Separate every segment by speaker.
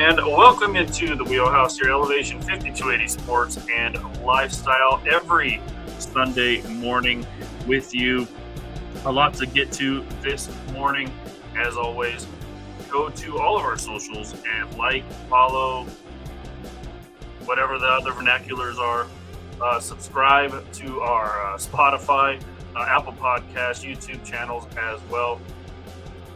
Speaker 1: and welcome into the Wheelhouse, your Elevation 5280 sports and lifestyle every Sunday morning with you. A lot to get to this morning. As always, go to all of our socials and like, follow, whatever the other vernaculars are. Subscribe to our Spotify, Apple Podcasts, YouTube channels as well.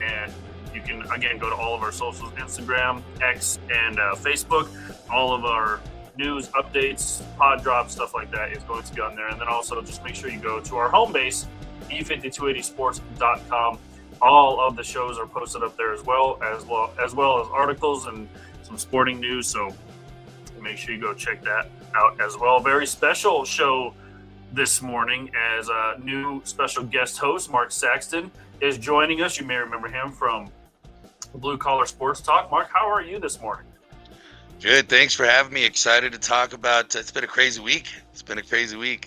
Speaker 1: And you can, again, go to all of our socials, Instagram, X, and Facebook. All of our news, updates, pod drops, stuff like that is going to be on there. And then also just make sure you go to our home base, e5280sports.com. All of the shows are posted up there as well as articles and some sporting news. So make sure you go check that out as well. Very special show this morning as a new special guest host, Mark Saxton, is joining us. You may remember him from Blue Collar Sports Talk. Mark, how are you this morning?
Speaker 2: Good. Thanks for having me. Excited to talk about it's been a crazy week.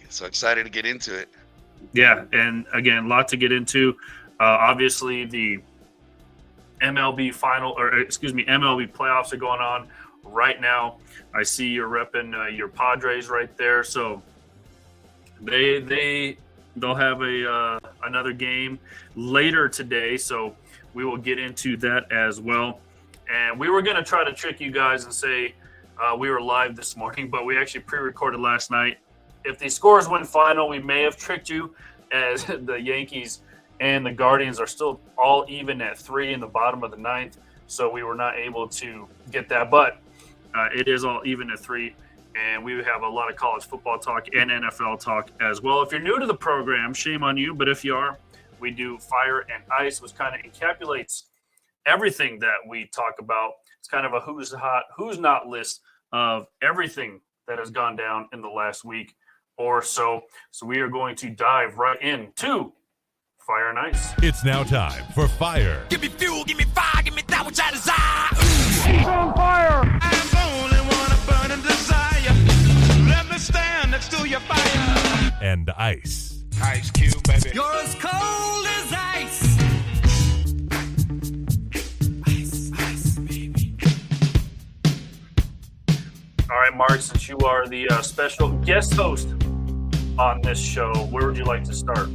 Speaker 2: So excited to get into it.
Speaker 1: Yeah, and again, a lot to get into. Obviously, the MLB Playoffs are going on right now. I see you're repping your Padres right there. So they'll have another game later today. So we will get into that as well. And we were going to try to trick you guys and say we were live this morning, but we actually pre-recorded last night. If the scores went final, we may have tricked you, as the Yankees and the Guardians are still all even at 3 in the bottom of the ninth. So we were not able to get that, but it is all even at 3. And we have a lot of college football talk and NFL talk as well. If you're new to the program, shame on you. But if you are, we do Fire and Ice, which kind of encapsulates everything that we talk about. It's kind of a who's hot, who's not list of everything that has gone down in the last week or so. So we are going to dive right into Fire and Ice.
Speaker 3: It's now time for Fire.
Speaker 4: Give me fuel, give me fire, give me that which I desire.
Speaker 1: Ooh. On fire!
Speaker 4: I'm the only one a burning desire. Let me stand next to your fire.
Speaker 3: And Ice.
Speaker 4: Ice Cube, baby.
Speaker 5: You're as cold as ice. Ice, ice, baby.
Speaker 1: All right, Mark, since you are the special guest host on this show, where would you like to start?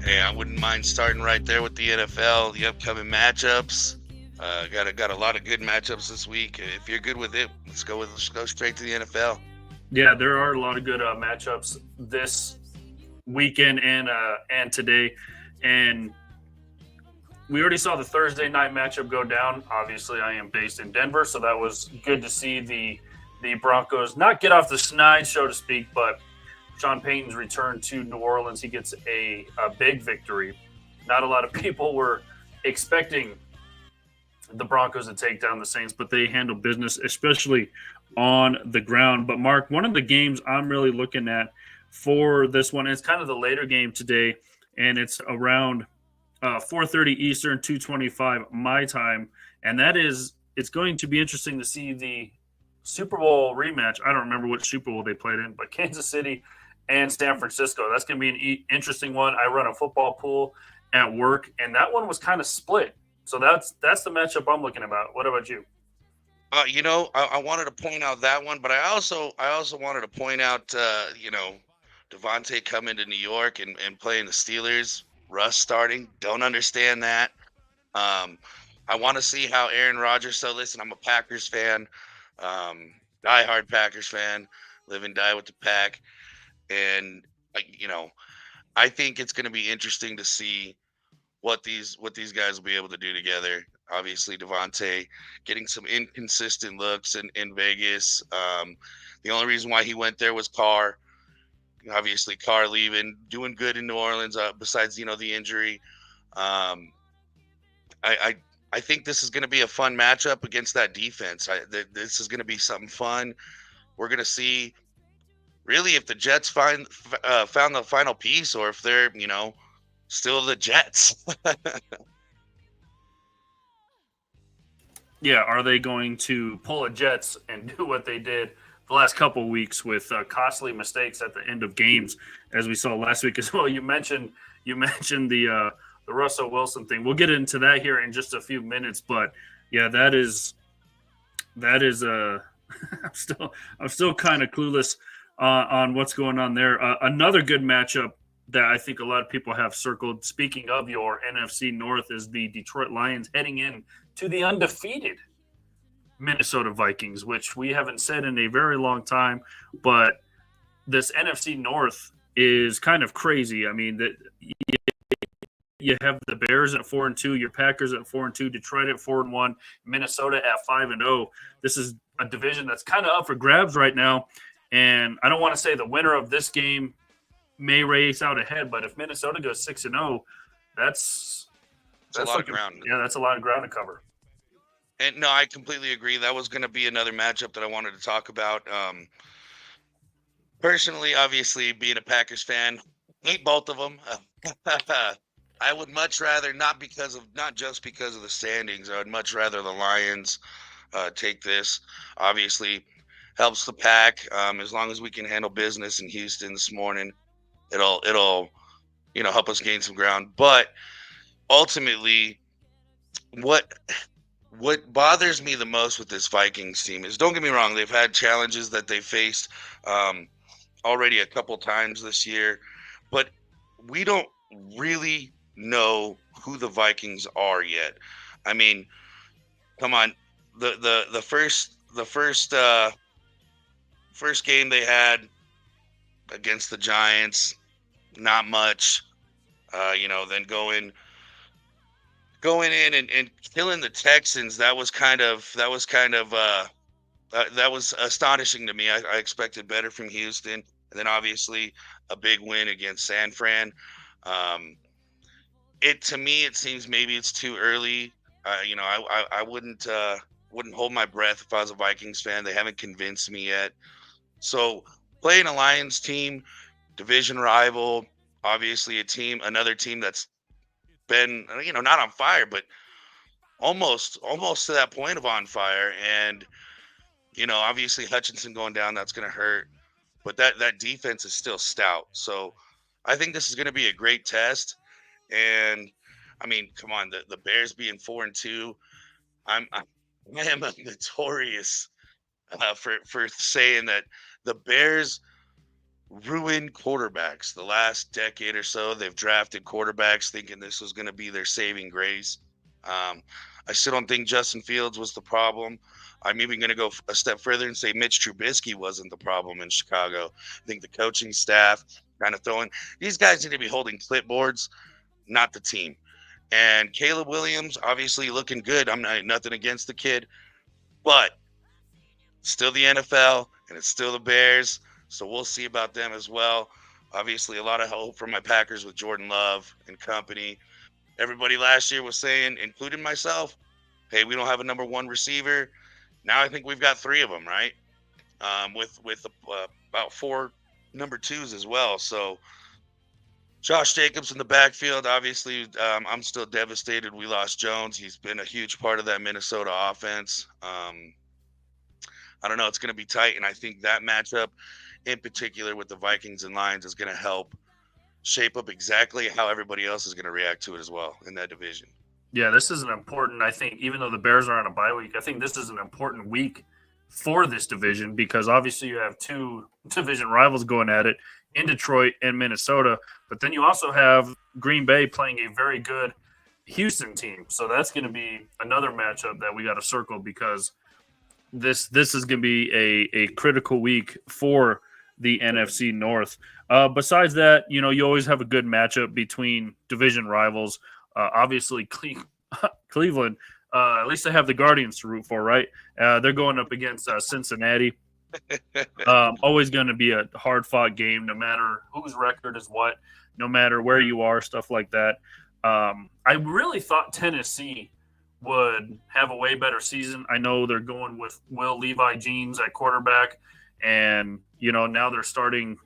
Speaker 2: Hey, I wouldn't mind starting right there with the NFL, the upcoming matchups. Got a lot of good matchups this week. If you're good with it, let's go straight to the NFL.
Speaker 1: Yeah, there are a lot of good matchups this weekend and today, and we already saw the Thursday night matchup go down. Obviously, I am based in Denver, so that was good to see the Broncos not get off the schneid, so to speak, but Sean Payton's return to New Orleans, he gets a big victory. Not a lot of people were expecting the Broncos to take down the Saints, but they handle business, especially on the ground. But, Mark, one of the games I'm really looking at for this one, it's kind of the later game today, and it's around 4:30 Eastern, 2:25 my time, and that is, it's going to be interesting to see the Super Bowl rematch. I don't remember which Super Bowl they played in, but Kansas City and San Francisco. That's going to be an interesting one. I run a football pool at work, and that one was kind of split. So that's the matchup I'm looking about. What about you?
Speaker 2: I wanted to point out that one, but I also wanted to point out, Devontae coming to New York and playing the Steelers. Russ starting. Don't understand that. I want to see how Aaron Rodgers. So listen, I'm a Packers fan, diehard Packers fan, live and die with the Pack, and I think it's going to be interesting to see what these guys will be able to do together. Obviously, Devontae getting some inconsistent looks in Vegas. The only reason why he went there was Carr. Obviously, Carr leaving, doing good in New Orleans. Besides, the injury, I think this is going to be a fun matchup against that defense. This is going to be something fun. We're going to see, really, if the Jets found the final piece, or if they're, still the Jets.
Speaker 1: Yeah, are they going to pull a Jets and do what they did the last couple of weeks with costly mistakes at the end of games, as we saw last week as well? You mentioned the Russell Wilson thing. We'll get into that here in just a few minutes, but yeah, that is That is I'm still kind of clueless on what's going on there. Another good matchup that I think a lot of people have circled. Speaking of your NFC North, is the Detroit Lions heading in to the undefeated Minnesota Vikings, which we haven't said in a very long time. But this NFC North is kind of crazy. I mean, that you have the Bears at 4-2, your Packers at 4-2, Detroit at 4-1, Minnesota at 5-0. This is a division that's kind of up for grabs right now. And I don't want to say the winner of this game may race out ahead, but if Minnesota goes 6-0, that's
Speaker 2: a lot of ground.
Speaker 1: Yeah, that's a lot of ground to cover.
Speaker 2: And no, I completely agree. That was going to be another matchup that I wanted to talk about. Personally, obviously, being a Packers fan, hate both of them. I would much rather, not just because of the standings, I would much rather the Lions take this. Obviously, helps the Pack. As long as we can handle business in Houston this morning, it'll help us gain some ground. But ultimately, what bothers me the most with this Vikings team is, don't get me wrong, they've had challenges that they faced already a couple times this year, but we don't really know who the Vikings are yet. I mean, come on, the first game they had against the Giants, not much. Then going in and killing the Texans, that was astonishing to me. I expected better from Houston, and then obviously a big win against San Fran. To me, it seems maybe it's too early. I wouldn't hold my breath if I was a Vikings fan. They haven't convinced me yet. So playing a Lions team, division rival, obviously another team that's been, not on fire, but almost to that point of on fire. And, obviously Hutchinson going down, that's going to hurt, but that defense is still stout. So I think this is going to be a great test. And I mean, come on, the Bears being 4-2, I am notorious for saying that the Bears ruin quarterbacks. The last decade or so, they've drafted quarterbacks thinking this was going to be their saving grace. I still don't think Justin Fields was the problem. I'm even going to go a step further and say Mitch Trubisky wasn't the problem in Chicago. I think the coaching staff kind of these guys need to be holding clipboards, not the team. And Caleb Williams, obviously looking good. I'm nothing against the kid, but still the NFL, and it's still the Bears. So we'll see about them as well. Obviously, a lot of hope for my Packers with Jordan Love and company. Everybody last year was saying, including myself, hey, we don't have a number one receiver. Now I think we've got three of them, right? With about four number twos as well. So Josh Jacobs in the backfield, obviously, I'm still devastated we lost Jones. He's been a huge part of that Minnesota offense. I don't know. It's going to be tight, and I think that matchup in particular with the Vikings and Lions is going to help shape up exactly how everybody else is going to react to it as well in that division.
Speaker 1: Yeah, this is an important, I think, even though the Bears are on a bye week, I think this is an important week for this division because obviously you have two division rivals going at it in Detroit and Minnesota, but then you also have Green Bay playing a very good Houston team. So that's going to be another matchup that we got to circle because this is going to be a critical week for the NFC North. Besides that, you always have a good matchup between division rivals. Obviously, Cleveland, at least they have the Guardians to root for, right? They're going up against Cincinnati. Always going to be a hard-fought game, no matter whose record is what, no matter where you are, stuff like that. I really thought Tennessee would have a way better season. I know they're going with Will Levi-Jeans at quarterback, and, now they're starting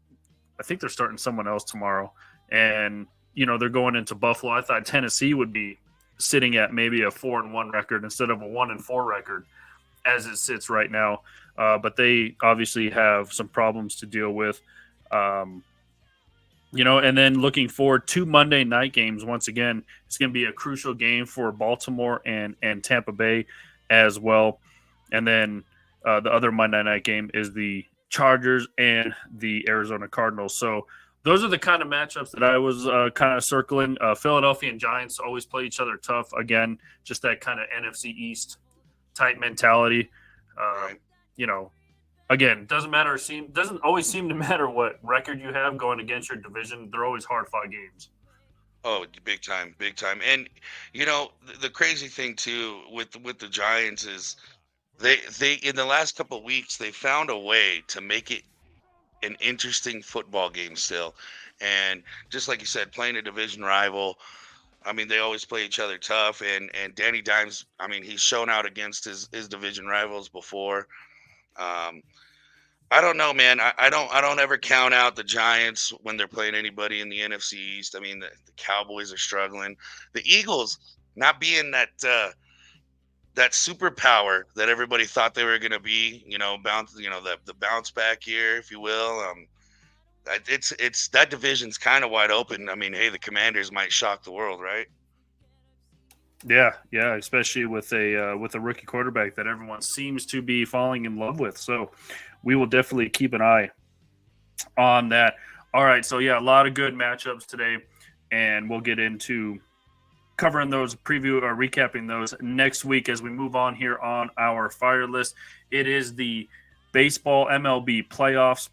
Speaker 1: – I think they're starting someone else tomorrow. And, they're going into Buffalo. I thought Tennessee would be sitting at maybe a 4-1 record instead of a 1-4 record as it sits right now. But they obviously have some problems to deal with. And then looking forward to Monday night games. Once again, it's going to be a crucial game for Baltimore and Tampa Bay as well. And then the other Monday night game is the Chargers and the Arizona Cardinals. So those are the kind of matchups that I was kind of circling. Philadelphia and Giants always play each other tough. Again, just that kind of NFC East type mentality.
Speaker 2: Right.
Speaker 1: You know, again, doesn't always seem to matter what record you have going against your division. They're always hard fought games.
Speaker 2: Oh, big time, big time. And the crazy thing too with the Giants is they in the last couple of weeks they found a way to make it an interesting football game still. And just like you said, playing a division rival, I mean, they always play each other tough. And Danny Dimes, I mean, he's shown out against his division rivals before. Um, I don't know, man. I don't ever count out the Giants when they're playing anybody in the NFC East. I mean, the Cowboys are struggling. The Eagles not being that superpower that everybody thought they were going to be, the bounce back year, if you will. It's that division's kind of wide open. I mean, hey, the Commanders might shock the world, right?
Speaker 1: Yeah, especially with a rookie quarterback that everyone seems to be falling in love with. So we will definitely keep an eye on that. All right, so yeah, a lot of good matchups today, and we'll get into covering those, preview or recapping those next week as we move on here on our fire list. It is the baseball MLB playoffs,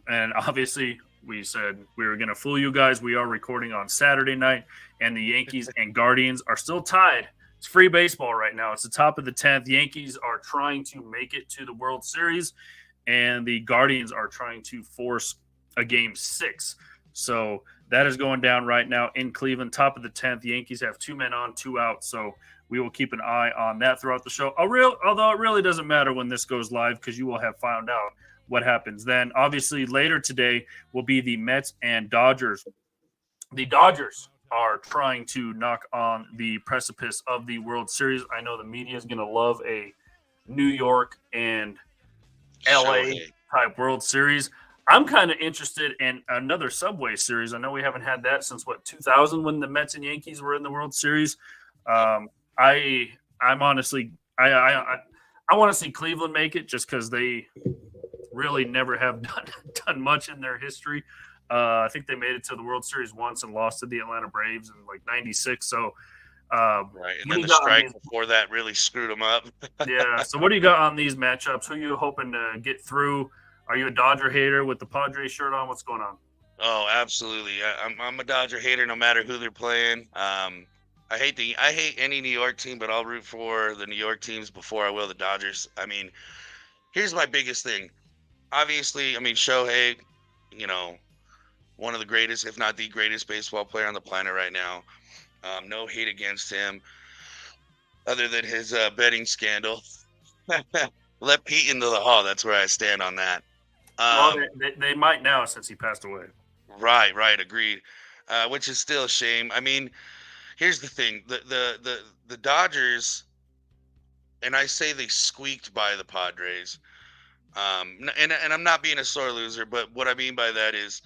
Speaker 1: and obviously we said we were going to fool you guys. We are recording on Saturday night, and the Yankees and Guardians are still tied. It's free baseball right now. It's the top of the 10th. Yankees are trying to make it to the World Series, and the Guardians are trying to force a game 6. So that is going down right now in Cleveland, top of the 10th. The Yankees have 2 men on, 2 out. So we will keep an eye on that throughout the show. Although it really doesn't matter when this goes live because you will have found out what happens then. Obviously, later today will be the Mets and Dodgers. The Dodgers are trying to knock on the precipice of the World Series. I know the media is going to love a New York and LA type World Series. I'm kind of interested in another Subway Series. I know we haven't had that since 2000 when the Mets and Yankees were in the World Series. I'm honestly I want to see Cleveland make it just because they really never have done much in their history. I think they made it to the World Series once and lost to the Atlanta Braves in like '96. So,
Speaker 2: right, and then the strike before that really screwed them up.
Speaker 1: Yeah. So, what do you got on these matchups? Who are you hoping to get through? Are you a Dodger hater with the Padres shirt on? What's going on?
Speaker 2: Oh, absolutely. I'm a Dodger hater no matter who they're playing. I hate any New York team, but I'll root for the New York teams before I will the Dodgers. I mean, here's my biggest thing. Obviously, I mean, Shohei, one of the greatest, if not the greatest baseball player on the planet right now. No hate against him other than his betting scandal. Let Pete into the hall. That's where I stand on that.
Speaker 1: Well, they might now since he passed away.
Speaker 2: Right. Agreed. Which is still a shame. I mean, here's the thing. The Dodgers, and I say they squeaked by the Padres. And I'm not being a sore loser, but what I mean by that is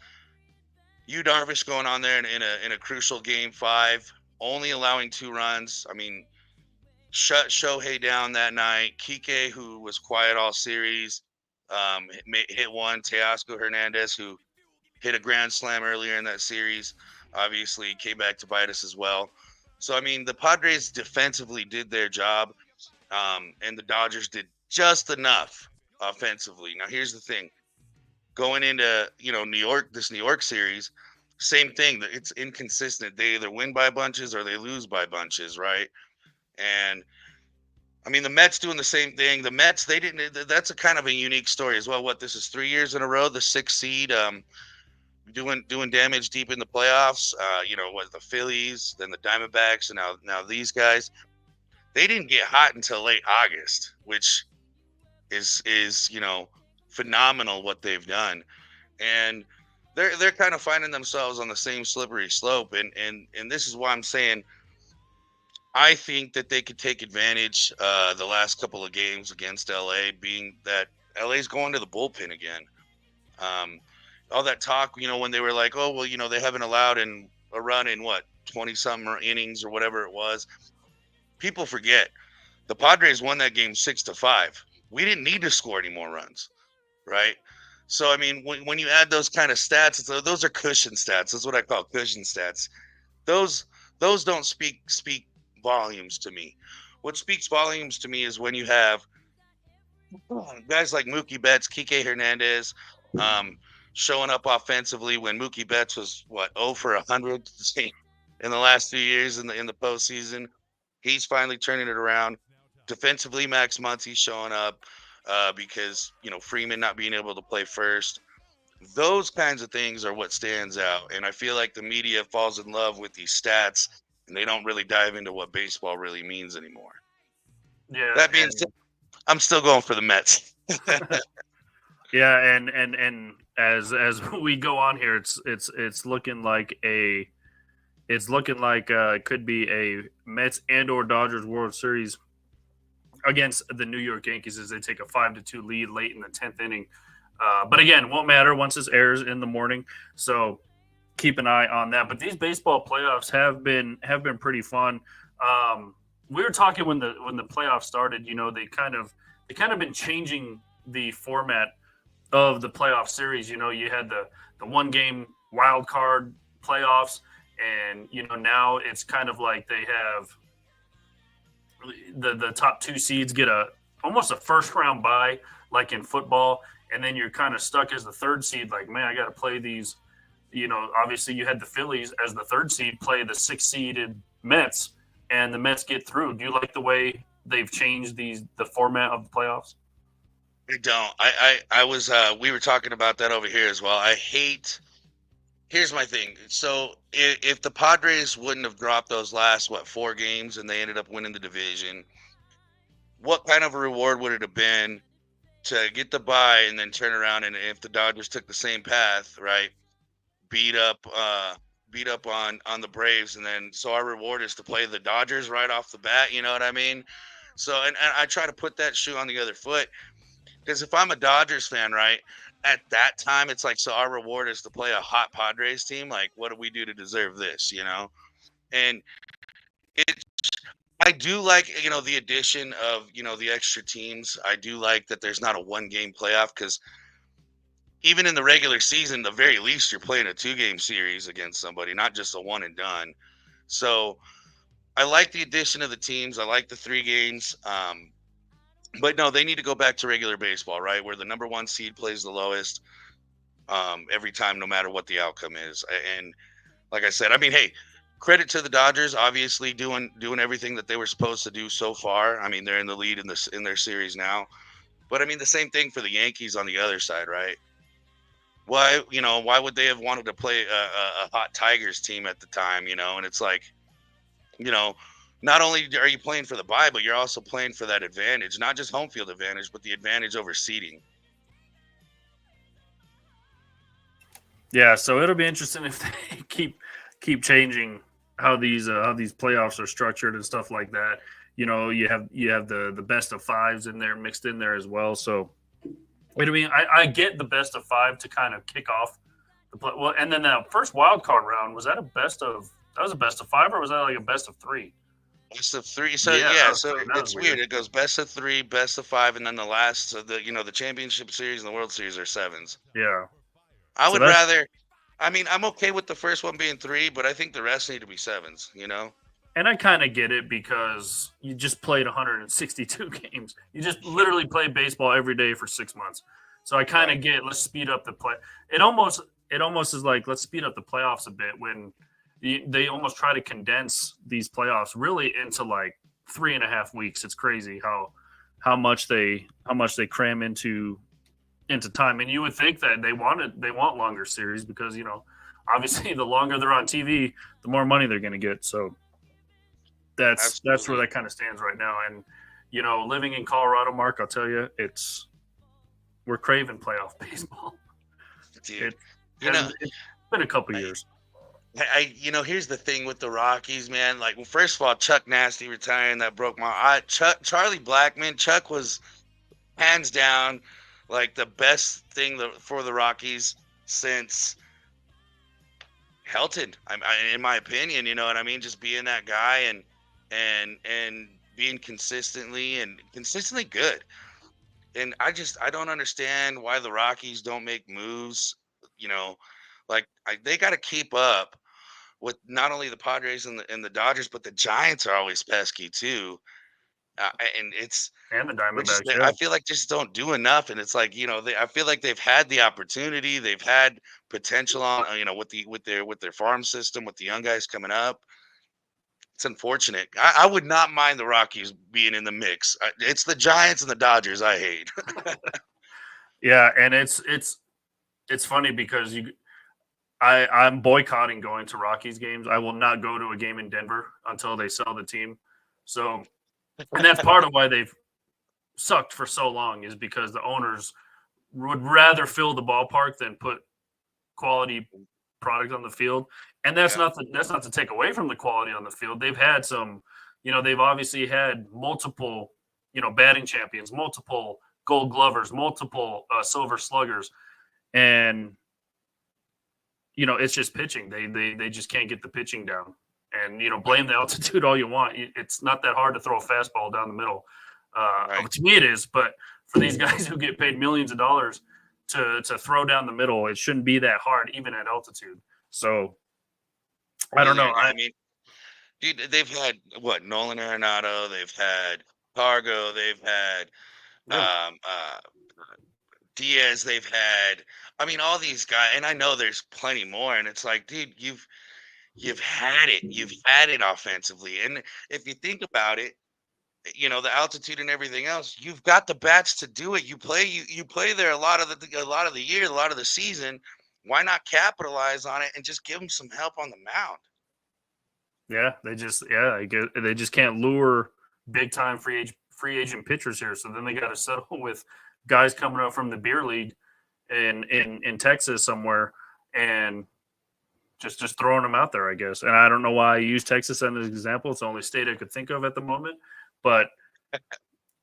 Speaker 2: Yu Darvish going on there in a crucial game 5, only allowing 2 runs. I mean, shut Shohei down that night. Kike, who was quiet all series, hit one. Teoscar Hernandez, who hit a grand slam earlier in that series, obviously came back to bite us as well. So, I mean, the Padres defensively did their job, and the Dodgers did just enough offensively. Now, here's the thing. Going into, this New York series, same thing. It's inconsistent. They either win by bunches or they lose by bunches, right? And I mean, the Mets doing the same thing. The Mets, that's a kind of a unique story as well. This is 3 years in a row, the 6th seed, doing damage deep in the playoffs. The Phillies, then the Diamondbacks, and now these guys. They didn't get hot until late August, which is phenomenal what they've done. And they're kind of finding themselves on the same slippery slope. And this is why I'm saying I think that they could take advantage the last couple of games against LA, being that LA's going to the bullpen again. All that talk, when they were like, oh, well, they haven't allowed a run in 20-something innings or whatever it was. People forget The Padres won that game 6-5. We didn't need to score any more runs, right? So I mean, when you add those kind of stats, those are cushion stats. That's what I call cushion stats. Those don't speak volumes to me. What speaks volumes to me is when you have guys like Mookie Betts, Kike Hernandez, showing up offensively when Mookie Betts was 0 for 100 in the last 2 years in the postseason. He's finally turning it around. Defensively, Max Muncy's showing up because Freeman not being able to play first. Those kinds of things are what stands out, and I feel like the media falls in love with these stats, and they don't really dive into what baseball really means anymore.
Speaker 1: Yeah.
Speaker 2: That being said, I'm still going for the Mets.
Speaker 1: Yeah, and as we go on here, it's looking like it could be a Mets and or Dodgers World Series against the New York Yankees as they take a 5-2 lead late in the 10th inning. But again, won't matter once this airs in the morning. So keep an eye on that. But these baseball playoffs have been pretty fun. We were talking when the playoffs started. They kind of been changing the format of the playoff series. You had the one game wild card playoffs, and now it's kind of like they have the top two seeds get almost a first round bye like in football, and then you're kind of stuck as the third seed. Like, man, I got to play these. Obviously you had the Phillies as the third seed play the 6th seeded Mets, and the Mets get through. Do you like the way they've changed the format of the playoffs?
Speaker 2: I don't. We were talking about that over here as well. Here's my thing. So if the Padres wouldn't have dropped those last 4 games and they ended up winning the division, what kind of a reward would it have been to get the bye and then turn around, and if the Dodgers took the same path, right, beat up on the Braves, and then so our reward is to play the Dodgers right off the bat, you know what I mean? So and I try to put that shoe on the other foot, because if I'm a Dodgers fan, right, at that time it's like, so our reward is to play a hot Padres team. Like, what do we do to deserve this, And I do like, the addition of, the extra teams. I do like that there's not a 1-game playoff, because even in the regular season, the very least you're playing a 2-game series against somebody, not just a one and done. So I like the addition of the teams. I like the 3 games. But no, they need to go back to regular baseball, right, where the number 1 seed plays the lowest every time, no matter what the outcome is. And like I said, I mean, hey, credit to the Dodgers, obviously doing everything that they were supposed to do so far. I mean, they're in the lead in their series now. But I mean, the same thing for the Yankees on the other side, right? Why would they have wanted to play a hot Tigers team at the time, And it's like, not only are you playing for the bye, but you're also playing for that advantage, not just home field advantage, but the advantage over seeding.
Speaker 1: Yeah, so it'll be interesting if they keep changing how these playoffs are structured and stuff like that. You have the best of 5s in there mixed in there as well. So I get the best of 5 to kind of kick off the play. Well, and then that first wild card round, was that a best of 5, or was that like a best of 3?
Speaker 2: Best of 3. So so it's weird. It goes best of 3, best of 5, and then the last, so the championship series and the World Series are 7s.
Speaker 1: Yeah.
Speaker 2: I would rather. I mean, I'm okay with the first one being 3, but I think the rest need to be 7s.
Speaker 1: And I kind of get it, because you just played 162 games. You just literally play baseball every day for 6 months. So I kind of get, let's speed up the play. It almost is like, let's speed up the playoffs a bit, when they almost try to condense these playoffs really into like 3.5 weeks. It's crazy how much they cram into time. And you would think that they want longer series, because obviously the longer they're on TV, the more money they're going to get. So that's where that kind of stands right now. And living in Colorado, Mark, I'll tell you, we're craving playoff baseball.
Speaker 2: Dude,
Speaker 1: it's been a couple years.
Speaker 2: Here's the thing with the Rockies, man. Like, well, first of all, Chuck Nasty retiring, that broke my heart. Charlie Blackmon, Chuck was hands down like the best thing for the Rockies since Helton. In my opinion, you know what I mean? Just being that guy and being consistently good. And I don't understand why the Rockies don't make moves. You know, like they got to keep up with not only the Padres and the Dodgers, but the Giants are always pesky too. And it's
Speaker 1: And the
Speaker 2: they just
Speaker 1: Diamondbacks, yeah.
Speaker 2: I feel like just don't do enough. And it's like, I feel like they've had the opportunity, they've had potential on, with their farm system, with the young guys coming up. It's unfortunate. I would not mind the Rockies being in the mix. It's the Giants and the Dodgers I hate.
Speaker 1: Yeah, and it's funny because I'm boycotting going to Rockies games. I will not go to a game in Denver until they sell the team. So, and that's part of why they've sucked for so long, is because the owners would rather fill the ballpark than put quality product on the field. And that's
Speaker 2: Yeah,
Speaker 1: that's not to take away from the quality on the field. They've had some, they've obviously had multiple, batting champions, multiple Gold Glovers, multiple Silver Sluggers, and it's just pitching. They just can't get the pitching down. And blame the altitude all you want. It's not that hard to throw a fastball down the middle.
Speaker 2: right.
Speaker 1: To me, it is. But for these guys who get paid millions of dollars to throw down the middle, it shouldn't be that hard, even at altitude. So I don't
Speaker 2: Really,
Speaker 1: know.
Speaker 2: I mean, dude, they've had what, Nolan Arenado, they've had Cargo, they've had
Speaker 1: Yeah,
Speaker 2: uh Diaz, they've had, I mean, all these guys, and I know there's plenty more, and it's like, dude, you've had it offensively. And if you think about it, the altitude and everything else, you've got the bats to do it. You play there a lot of the year, a lot of the season. Why not capitalize on it and just give them some help on the mound?
Speaker 1: yeah. They just can't lure big time free agent pitchers here. So then they got to settle with guys coming up from the beer league in Texas somewhere, and just throwing them out there, I guess. And I don't know why I use Texas as an example. It's the only state I could think of at the moment, but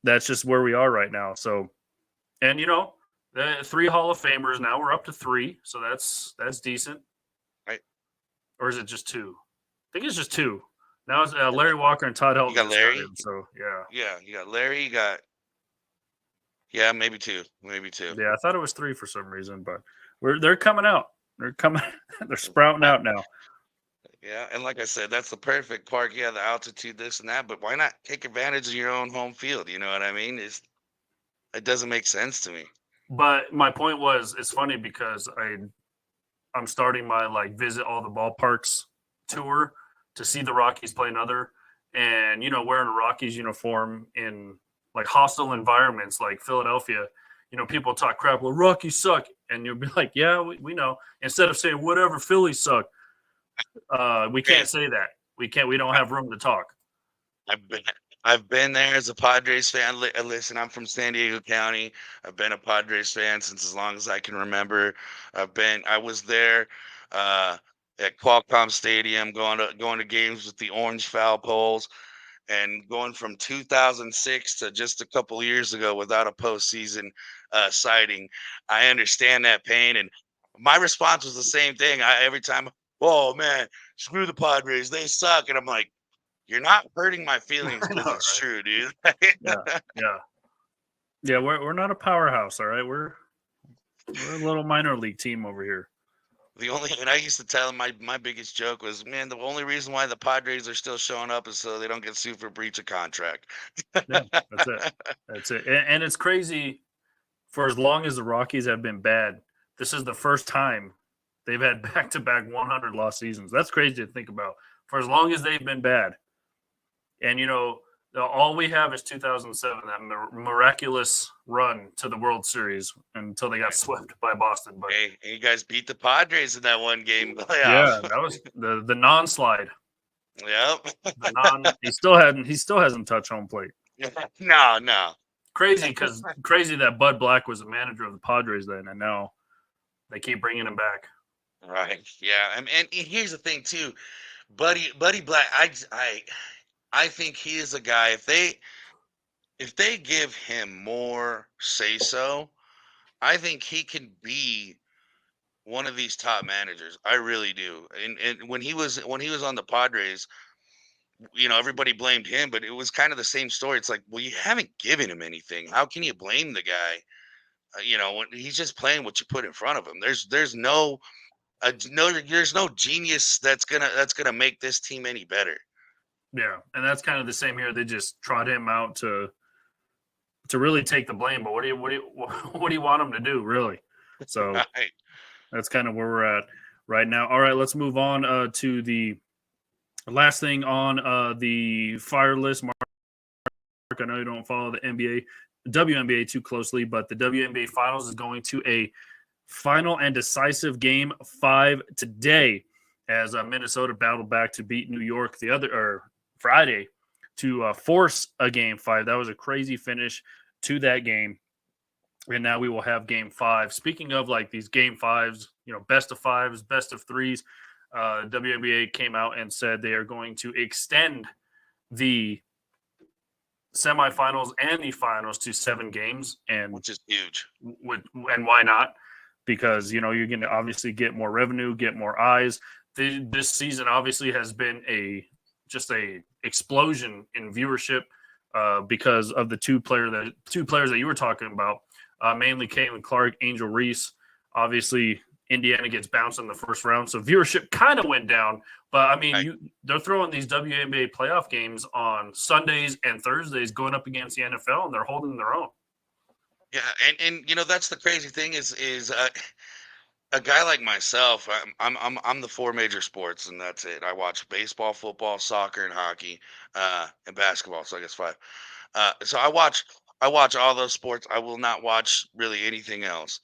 Speaker 1: that's just where we are right now. So, and the 3 Hall of Famers now, we're up to 3, so that's decent.
Speaker 2: Right?
Speaker 1: Or is it just 2? I think it's just 2. Now it's Larry Walker and Todd Helton
Speaker 2: You got
Speaker 1: just got
Speaker 2: Larry.
Speaker 1: in. So yeah,
Speaker 2: Yeah, you got Larry. You got, yeah, maybe two, maybe two.
Speaker 1: yeah. I thought it was 3 for some reason, but they're coming out. They're coming. They're sprouting out now.
Speaker 2: Yeah, and like I said, that's the perfect park. Yeah, the altitude, this and that, but why not take advantage of your own home field? You know what I mean? It doesn't make sense to me.
Speaker 1: But my point was, it's funny because I'm starting my visit all the ballparks tour to see the Rockies play another, and wearing a Rockies uniform in hostile environments like Philadelphia, people talk crap. Well, Rockies suck, and you'll be like, yeah, we know. Instead of saying whatever, Phillies suck, we
Speaker 2: Man,
Speaker 1: can't say that. We can't. We don't have room to talk.
Speaker 2: I've been I've been there as a Padres fan. Listen, I'm from San Diego County. I've been a Padres fan since as long as I can remember. I was there uh, at Qualcomm Stadium, going to games with the Orange Foul Poles, and going from 2006 to just a couple years ago without a postseason sighting. I understand that pain, and my response was the same thing. Every time, oh man, screw the Padres, they suck, and I'm like, you're not hurting my feelings
Speaker 1: I know,
Speaker 2: because it's
Speaker 1: right?
Speaker 2: true, dude.
Speaker 1: Yeah, yeah, yeah. We're not a powerhouse, all right. We're a little minor league team over here.
Speaker 2: And I used to tell him, my biggest joke was, man, the only reason why the Padres are still showing up is so they don't get sued for breach of contract.
Speaker 1: Yeah, that's it. That's it. And it's crazy. For as long as the Rockies have been bad, this is the first time they've had back-to-back 100 loss seasons. That's crazy to think about. For as long as they've been bad, and all we have is 2007, that miraculous run to the World Series until they got swept by Boston. But
Speaker 2: Hey, and you guys beat the Padres in that one game
Speaker 1: yeah,
Speaker 2: playoff.
Speaker 1: that was the non-slide.
Speaker 2: Yep.
Speaker 1: He still hasn't touched home plate.
Speaker 2: No, no.
Speaker 1: Crazy that Bud Black was the manager of the Padres then, and now they keep bringing him back.
Speaker 2: Right. Yeah. And here's the thing too, Buddy Black. I think he is a guy. If they give him more say so, I think he can be one of these top managers. I really do. And when he was on the Padres, everybody blamed him, but it was kind of the same story. It's like, well, you haven't given him anything. How can you blame the guy? When he's just playing what you put in front of him. There's no genius that's gonna make this team any better.
Speaker 1: Yeah, and that's kind of the same here. They just trot him out to really take the blame. But what do you what do you want him to do, really? So
Speaker 2: Right.
Speaker 1: that's kind of where we're at right now. All right, let's move on to the last thing on the fire list. Mark, I know you don't follow the WNBA too closely, but the WNBA Finals is going to a final and decisive Game 5 today, as Minnesota battled back to beat New York Friday to force a Game 5. That was a crazy finish to that game, and now we will have Game 5. Speaking of like these Game 5s, best of 5s, best of 3s, WNBA came out and said they are going to extend the semifinals and the finals to 7 games, and
Speaker 2: Which is huge.
Speaker 1: and why not? Because you're going to obviously get more revenue, get more eyes. This season obviously has been just a explosion in viewership because of the two players that you were talking about, mainly Caitlin Clark, Angel Reese. Obviously, Indiana gets bounced in the first round, so viewership kind of went down. But I mean,
Speaker 2: Right.
Speaker 1: they're throwing these WNBA playoff games on Sundays and Thursdays, going up against the NFL, and they're holding their own.
Speaker 2: Yeah, and that's the crazy thing is a guy like myself. I'm the 4 major sports, and that's it. I watch baseball, football, soccer, and hockey, and basketball. So I guess 5. So I watch all those sports. I will not watch really anything else.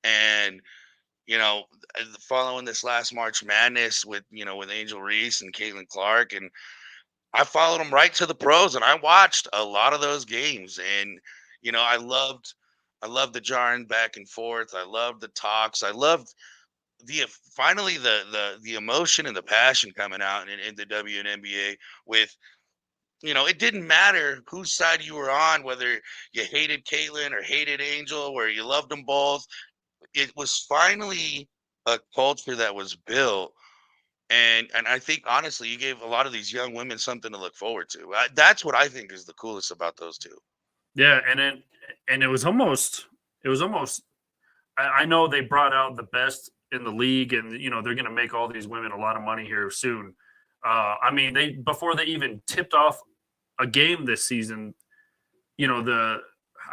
Speaker 2: And following this last March Madness with Angel Reese and Caitlin Clark, and I followed them right to the pros, and I watched a lot of those games, and I loved the jarring back and forth. I loved the talks. I loved finally the emotion and the passion coming out in the WNBA with. It didn't matter whose side you were on, whether you hated Caitlin or hated Angel, or you loved them both. It was finally a culture that was built, and I think honestly, you gave a lot of these young women something to look forward to. That's what I think is the coolest about those two.
Speaker 1: Yeah, and it was almost. I know they brought out the best in the league, and they're going to make all these women a lot of money here soon. I mean, before they even tipped off a game this season,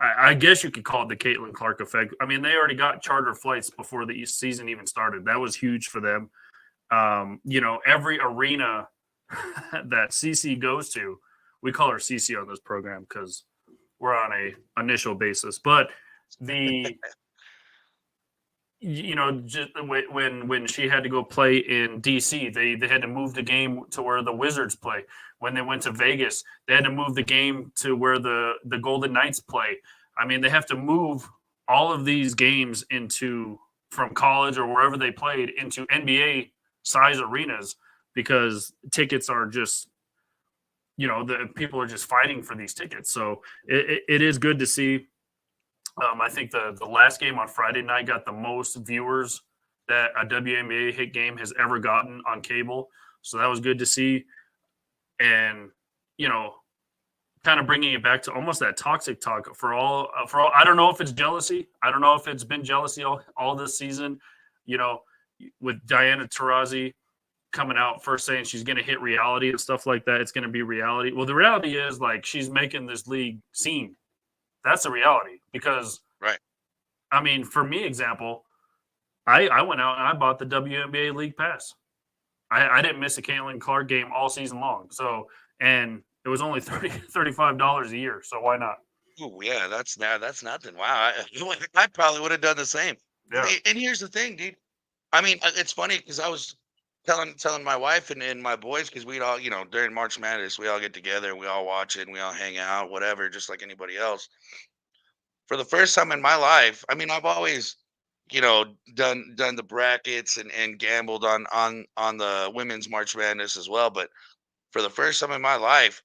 Speaker 1: I guess you could call it the Caitlin Clark effect. I mean, they already got charter flights before the season even started. That was huge for them. Every arena that CC goes to, we call her CC on this program because we're on a initial basis. But just when she had to go play in DC, they had to move the game to where the Wizards play. When they went to Vegas, they had to move the game to where the Golden Knights play. I mean, they have to move all of these games from college or wherever they played into NBA size arenas because tickets are just, the people are just fighting for these tickets. So it is good to see. I think the last game on Friday night got the most viewers that a WNBA hit game has ever gotten on cable. So that was good to see. And, kind of bringing it back to almost that toxic talk for all. I don't know if it's jealousy. I don't know if it's been jealousy all this season, with Diana Taurasi coming out first saying she's going to hit reality and stuff like that. It's going to be reality. Well, the reality is like she's making this league seen. That's the reality because,
Speaker 2: Right.
Speaker 1: I mean, for me, example, I went out and I bought the WNBA League Pass. I didn't miss a Caitlin Clark game all season long. So, and it was only $35 a year. So why not?
Speaker 2: Oh yeah, that's nothing. Wow, I probably would have done the same.
Speaker 1: Yeah.
Speaker 2: And here's the thing, dude. I mean, it's funny because I was telling my wife and my boys because we'd all, during March Madness, we all get together and we all watch it and we all hang out, whatever, just like anybody else. For the first time in my life, I mean, I've always, done the brackets and gambled on the women's March Madness as well. But for the first time in my life,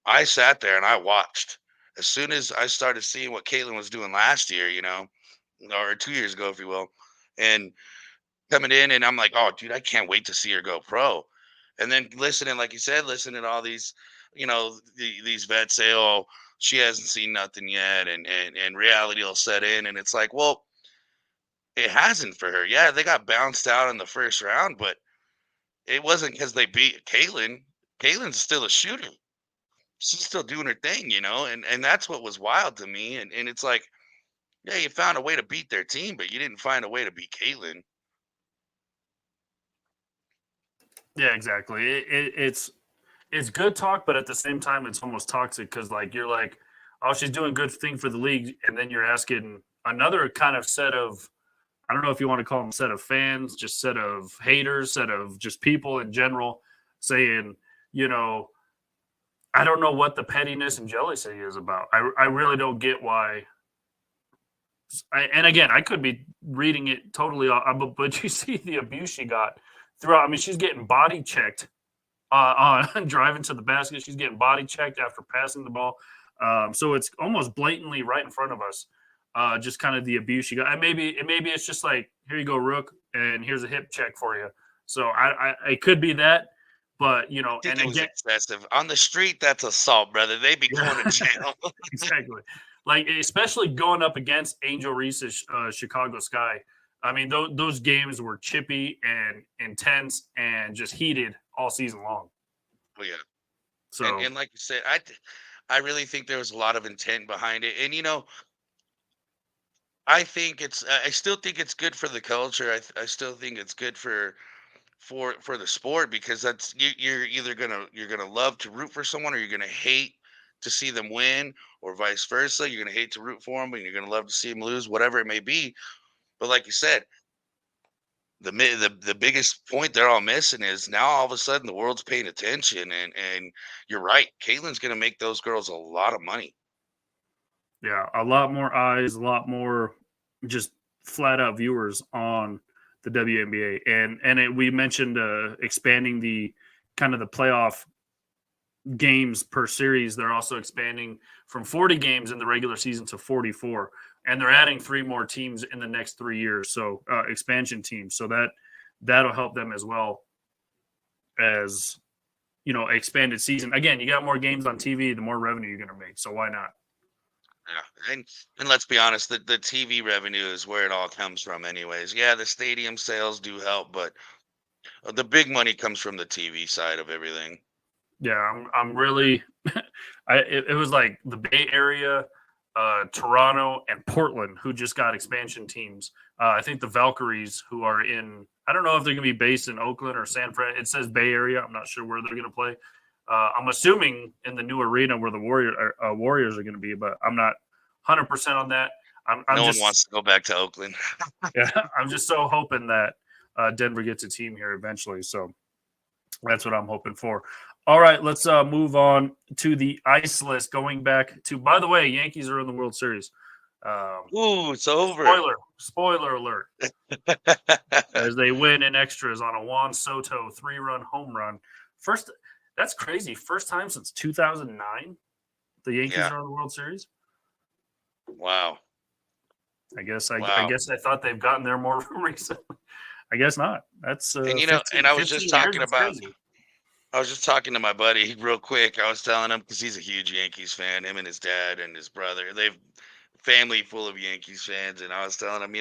Speaker 2: I sat there and I watched. As soon as I started seeing what Caitlin was doing last year, or 2 years ago, if you will, and coming in, and I'm like, oh, dude, I can't wait to see her go pro. And then listening, like you said, listening to all these, these vets say, "Oh, she hasn't seen nothing yet," and reality will set in, and it's like, well, it hasn't for her. Yeah, they got bounced out in the first round, but it wasn't because they beat Caitlyn. Caitlyn's still a shooter. She's still doing her thing, and that's what was wild to me. And it's like, yeah, you found a way to beat their team, but you didn't find a way to beat Caitlyn.
Speaker 1: Yeah, exactly. It's good talk, but at the same time, it's almost toxic because like you're like, oh, she's doing good thing for the league, and then you're asking another kind of set of, I don't know if you want to call them set of fans, just set of haters, set of just people in general, saying, I don't know what the pettiness and jealousy is about. I really don't get why. And again, I could be reading it totally, but you see the abuse she got throughout. I mean, she's getting body checked on driving to the basket. She's getting body checked after passing the ball. So it's almost blatantly right in front of us. Just kind of the abuse she got. And maybe it's just like, here you go, Rook, and here's a hip check for you. So it could be that. But, and again,
Speaker 2: excessive on the street, that's assault, brother. They be going to jail.
Speaker 1: Exactly. Like, especially going up against Angel Reese's Chicago Sky. I mean, those games were chippy and intense and just heated all season long.
Speaker 2: Oh, yeah.
Speaker 1: So,
Speaker 2: and like you said, I really think there was a lot of intent behind it. And, I still think it's good for the culture. I still think it's good for the sport, because that's you're gonna love to root for someone, or you're gonna hate to see them win, or vice versa. You're gonna hate to root for them, and you're gonna love to see them lose, whatever it may be. But like you said, the biggest point they're all missing is now all of a sudden the world's paying attention, and you're right, Caitlyn's gonna make those girls a lot of money.
Speaker 1: yeah, a lot more eyes, a lot more just flat out viewers on the WNBA, and we mentioned expanding the kind of the playoff games per series. They're also expanding from 40 games in the regular season to 44, and they're adding 3 more teams in the next 3 years. So expansion teams. So that'll help them as well as expanded season. Again, you got more games on TV, the more revenue you're going to make. So why not?
Speaker 2: Yeah, and let's be honest, the TV revenue is where it all comes from anyways. Yeah, the stadium sales do help, but the big money comes from the TV side of everything.
Speaker 1: Yeah, I'm really it was like the Bay Area, Toronto, and Portland who just got expansion teams. I think the Valkyries, who are in, I don't know if they're going to be based in Oakland or San Fran. It says Bay Area. I'm not sure where they're going to play. I'm assuming in the new arena where the Warriors are going to be, but I'm not 100% on that.
Speaker 2: No one wants to go back to Oakland.
Speaker 1: Yeah, I'm just so hoping that Denver gets a team here eventually. So that's what I'm hoping for. All right, let's move on to the ice list. Going back to, by the way, Yankees are in the World Series.
Speaker 2: Ooh, it's over.
Speaker 1: Spoiler alert. As they win in extras on a Juan Soto 3-run home run. That's crazy. First time since 2009 the Yankees are in the World Series.
Speaker 2: Wow.
Speaker 1: I guess I thought they've gotten there more recently. I guess not. That's
Speaker 2: and I was just talking about. Crazy. I was just talking to my buddy real quick. I was telling him, because he's a huge Yankees fan, him and his dad and his brother. They've family full of Yankees fans, and I was telling him,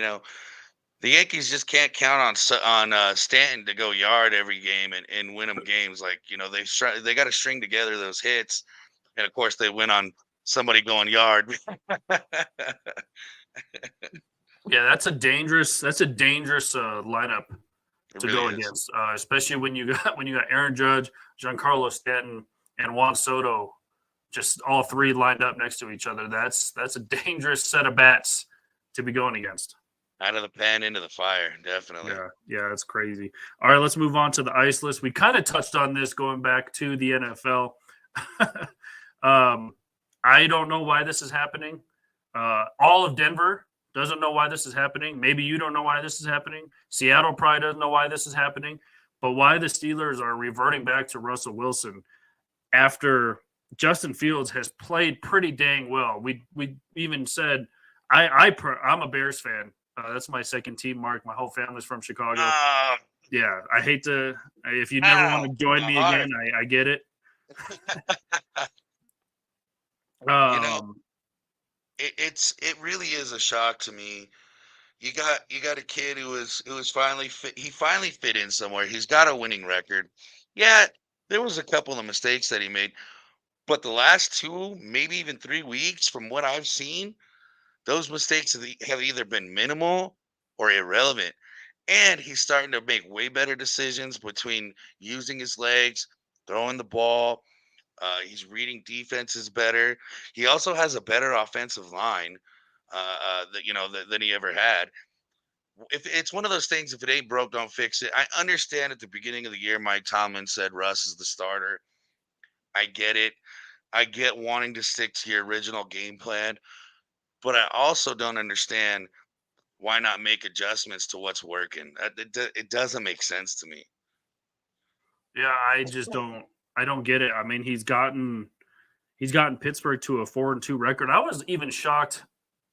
Speaker 2: the Yankees just can't count on Stanton to go yard every game and win them games. Like, they got to string together those hits, and of course they win on somebody going yard.
Speaker 1: Yeah, that's a dangerous lineup to go against, especially when you got Aaron Judge, Giancarlo Stanton, and Juan Soto, just all 3 lined up next to each other. That's a dangerous set of bats to be going against.
Speaker 2: Out of the pen into the fire, definitely.
Speaker 1: Yeah, that's crazy. All right, let's move on to the ice list. We kind of touched on this going back to the NFL. I don't know why this is happening. All of Denver doesn't know why this is happening. Maybe you don't know why this is happening. Seattle probably doesn't know why this is happening. But why the Steelers are reverting back to Russell Wilson after Justin Fields has played pretty dang well. We even said I'm a Bears fan. That's my second team, Mark. My whole family's from Chicago. Yeah, I hate to. If you never want to join me
Speaker 2: hard.
Speaker 1: again, I get it.
Speaker 2: You know,
Speaker 1: Um,
Speaker 2: it really is a shock to me. You got a kid who was finally fit. He finally fit in somewhere. He's got a winning record. Yeah, there was a couple of mistakes that he made, but the last 2, maybe even 3 weeks, from what I've seen, those mistakes have either been minimal or irrelevant. And he's starting to make way better decisions between using his legs, throwing the ball. He's reading defenses better. He also has a better offensive line than he ever had. If it's one of those things, if it ain't broke, don't fix it. I understand at the beginning of the year, Mike Tomlin said Russ is the starter. I get it. I get wanting to stick to your original game plan, but I also don't understand why not make adjustments to what's working. It doesn't make sense to me.
Speaker 1: yeah, I just don't. I don't get it. I mean, he's gotten Pittsburgh to a 4-2 record. I was even shocked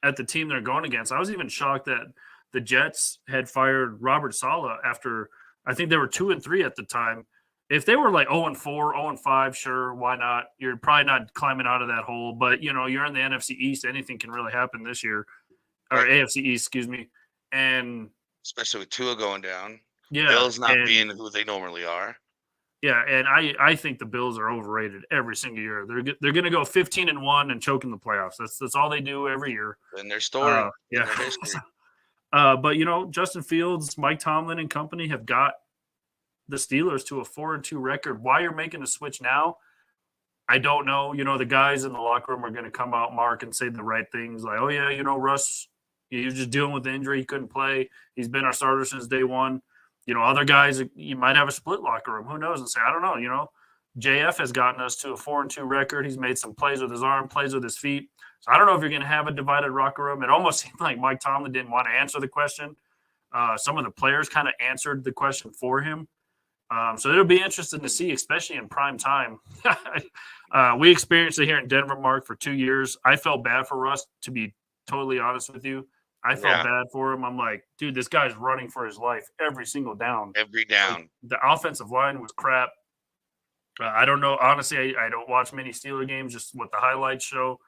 Speaker 1: at the team they're going against. I was even shocked that the Jets had fired Robert Saleh after I think they were 2-3 at the time. If they were like 0-4, 0-5, sure, why not? You're probably not climbing out of that hole, but you're in the NFC East. Anything can really happen this year, or
Speaker 2: Right.
Speaker 1: AFC East, excuse me. And
Speaker 2: Especially with Tua going down.
Speaker 1: yeah,
Speaker 2: Bills not
Speaker 1: and
Speaker 2: being who they normally are.
Speaker 1: yeah, and I think the Bills are overrated every single year. They're going to go 15-1 and choke in the playoffs. That's all they do every year.
Speaker 2: In their story, in
Speaker 1: Yeah.
Speaker 2: their history.
Speaker 1: But Justin Fields, Mike Tomlin, and company have got the Steelers to a 4-2 record. Why you're making a switch now, I don't know. The guys in the locker room are going to come out, Mark, and say the right things, like, "Oh yeah, Russ, he was just dealing with the injury, he couldn't play. He's been our starter since day one." Other guys, you might have a split locker room. Who knows? And say, I don't know. JF has gotten us to a 4-2 record. He's made some plays with his arm, plays with his feet. So I don't know if you're going to have a divided locker room. It almost seemed like Mike Tomlin didn't want to answer the question. Some of the players kind of answered the question for him. So it'll be interesting to see, especially in prime time. We experienced it here in Denver, Mark, for 2 years. I felt bad for Russ, to be totally honest with you. I felt bad for him. I'm like, dude, this guy's running for his life every single down.
Speaker 2: Every down.
Speaker 1: Like, the offensive line was crap. I don't know. Honestly, I don't watch many Steeler games, just what the highlights show.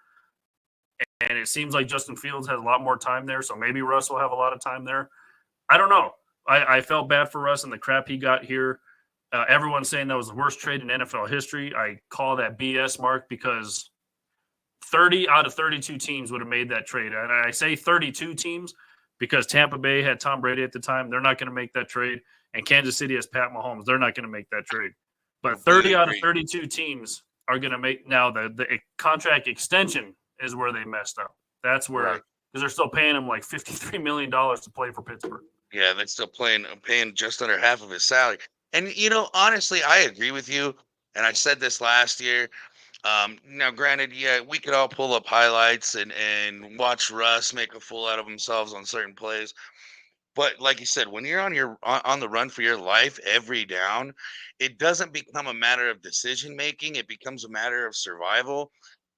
Speaker 1: And it seems like Justin Fields has a lot more time there, so maybe Russ will have a lot of time there. I don't know. I felt bad for Russ and the crap he got here. Everyone's saying that was the worst trade in NFL history. I call that BS, Mark, because 30 out of 32 teams would have made that trade. And I say 32 teams because Tampa Bay had Tom Brady at the time. They're not going to make that trade. And Kansas City has Pat Mahomes. They're not going to make that trade. But 30 out of 32 teams are going to make – now the contract extension is where they messed up. That's where – because they're still paying him like $53 million to play for Pittsburgh.
Speaker 2: Yeah, they're still paying just under half of his salary. And, honestly, I agree with you. And I said this last year. Now, granted, yeah, we could all pull up highlights and watch Russ make a fool out of themselves on certain plays. But like you said, when you're on the run for your life every down, it doesn't become a matter of decision making. It becomes a matter of survival.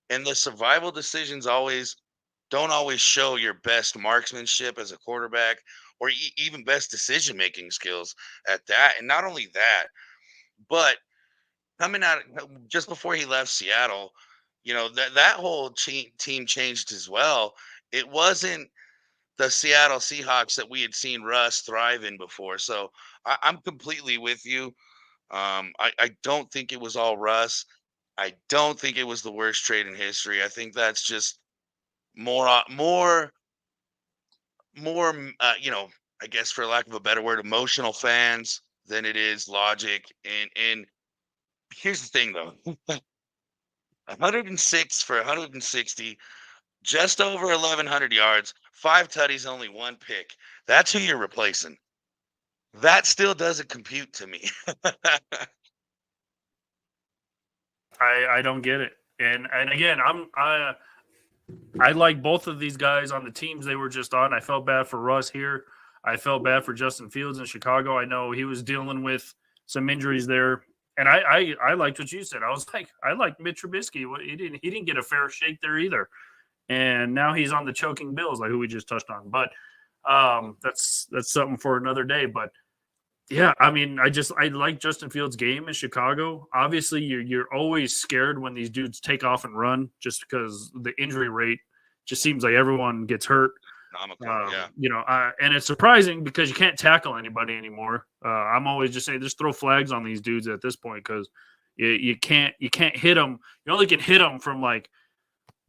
Speaker 2: And the survival decisions don't always show your best marksmanship as a quarterback or even best decision making skills at that. And not only that, but coming out just before he left Seattle, that whole team changed as well. It wasn't the Seattle Seahawks that we had seen Russ thrive in before. So I'm completely with you. I don't think it was all Russ. I don't think it was the worst trade in history. I think that's just more, I guess for lack of a better word, emotional fans than it is logic. And here's the thing, though. 106 for 160, just over 1,100 yards, 5 tutties, only 1 pick. That's who you're replacing. That still doesn't compute to me.
Speaker 1: I don't get it. And again, I like both of these guys on the teams they were just on. I felt bad for Russ here. I felt bad for Justin Fields in Chicago. I know he was dealing with some injuries there. And I liked what you said. I was like, I liked Mitch Trubisky. He didn't get a fair shake there either. And now he's on the choking Bills, like who we just touched on. But that's something for another day. But Yeah, I mean, I like Justin Fields' game in Chicago. Obviously, you're always scared when these dudes take off and run, just because the injury rate just seems like everyone gets hurt.
Speaker 2: Economical, yeah.
Speaker 1: And it's surprising because you can't tackle anybody anymore. I'm always just saying, just throw flags on these dudes at this point because you can't hit them. You only can hit them from like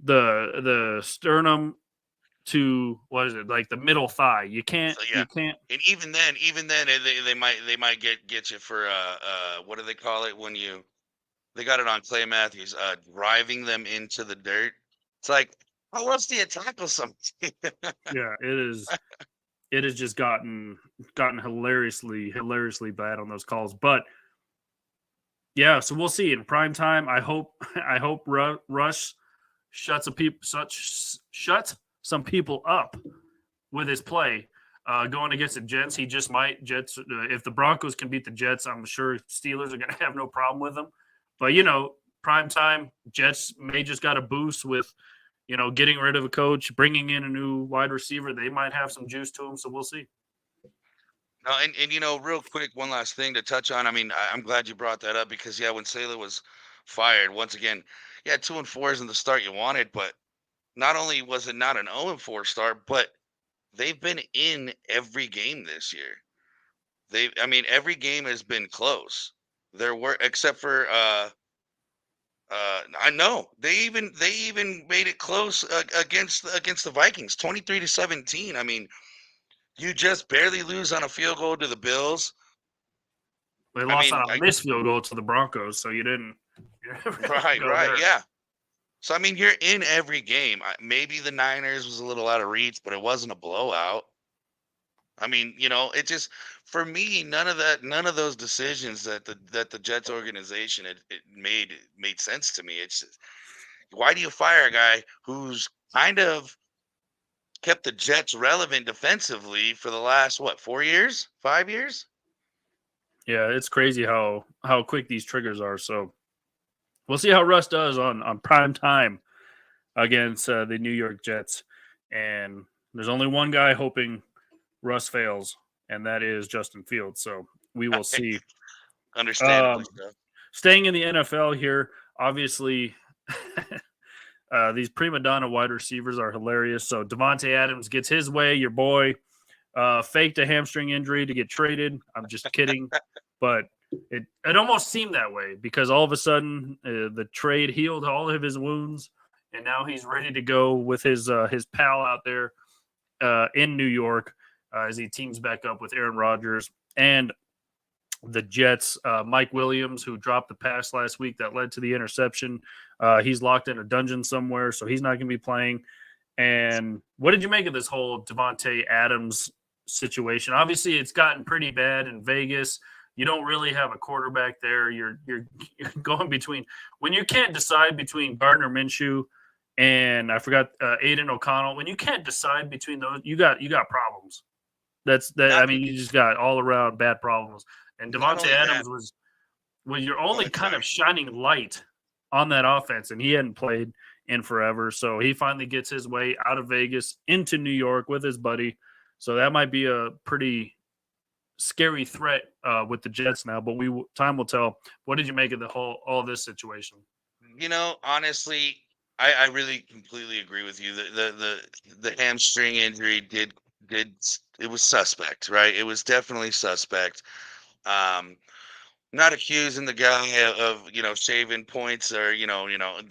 Speaker 1: the sternum to what is it, like the middle thigh. You can't
Speaker 2: So, yeah.
Speaker 1: you can't.
Speaker 2: And even then, they might get you for what do they call it when they got it on Clay Matthews, driving them into the dirt. It's like, how else do you tackle something?
Speaker 1: Yeah, it has just gotten hilariously bad on those calls. But yeah, so we'll see in prime time. I hope Rush shuts some people up with his play. Going against the Jets, he just might. Jets, if the Broncos can beat the Jets, I'm sure Steelers are going to have no problem with them. But prime time, Jets may just got a boost with getting rid of a coach, bringing in a new wide receiver. They might have some juice to them, so we'll see.
Speaker 2: And real quick, one last thing to touch on. I mean, I'm glad you brought that up because when Saylor was fired, once again, 2-4 isn't the start you wanted, but not only was it not an 0-4 start, but they've been in every game this year. Every game has been close. There were, except for I know they even made it close against the Vikings, 23-17. I mean, you just barely lose on a field goal to the Bills.
Speaker 1: They lost on a missed field goal to the Broncos, so you didn't.
Speaker 2: Right,
Speaker 1: there.
Speaker 2: yeah. So, I mean, you're in every game. Maybe the Niners was a little out of reach, but it wasn't a blowout. I mean, it just, for me, none of those decisions that the Jets organization had made sense to me. It's just, why do you fire a guy who's kind of kept the Jets relevant defensively for the last, 4 years, 5 years?
Speaker 1: Yeah, it's crazy how quick these triggers are. So we'll see how Russ does on prime time against the New York Jets. And there's only one guy hoping Russ fails, and that is Justin Fields. So we will see.
Speaker 2: Understandably so.
Speaker 1: Staying in the NFL here, obviously, these prima donna wide receivers are hilarious. So Devontae Adams gets his way. Your boy faked a hamstring injury to get traded. I'm just kidding. But it almost seemed that way because all of a sudden the trade healed all of his wounds, and now he's ready to go with his pal out there in New York as he teams back up with Aaron Rodgers and the Jets. Mike Williams, who dropped the pass last week that led to the interception, he's locked in a dungeon somewhere, so he's not going to be playing. And what did you make of this whole Devontae Adams situation? Obviously, it's gotten pretty bad in Vegas. You don't really have a quarterback there. You're going between when you can't decide between Gardner Minshew and I forgot Aiden O'Connell. When you can't decide between those, you got problems. I mean, you just got all around bad problems. And Devontae Adams was your only kind of shining light on that offense, and he hadn't played in forever. So he finally gets his way out of Vegas into New York with his buddy. So that might be a pretty scary threat with the Jets now, but time will tell. What did you make of all this situation?
Speaker 2: Honestly, I really completely agree with you. The hamstring injury did it was suspect, right? It was definitely suspect. Not accusing the guy of shaving points or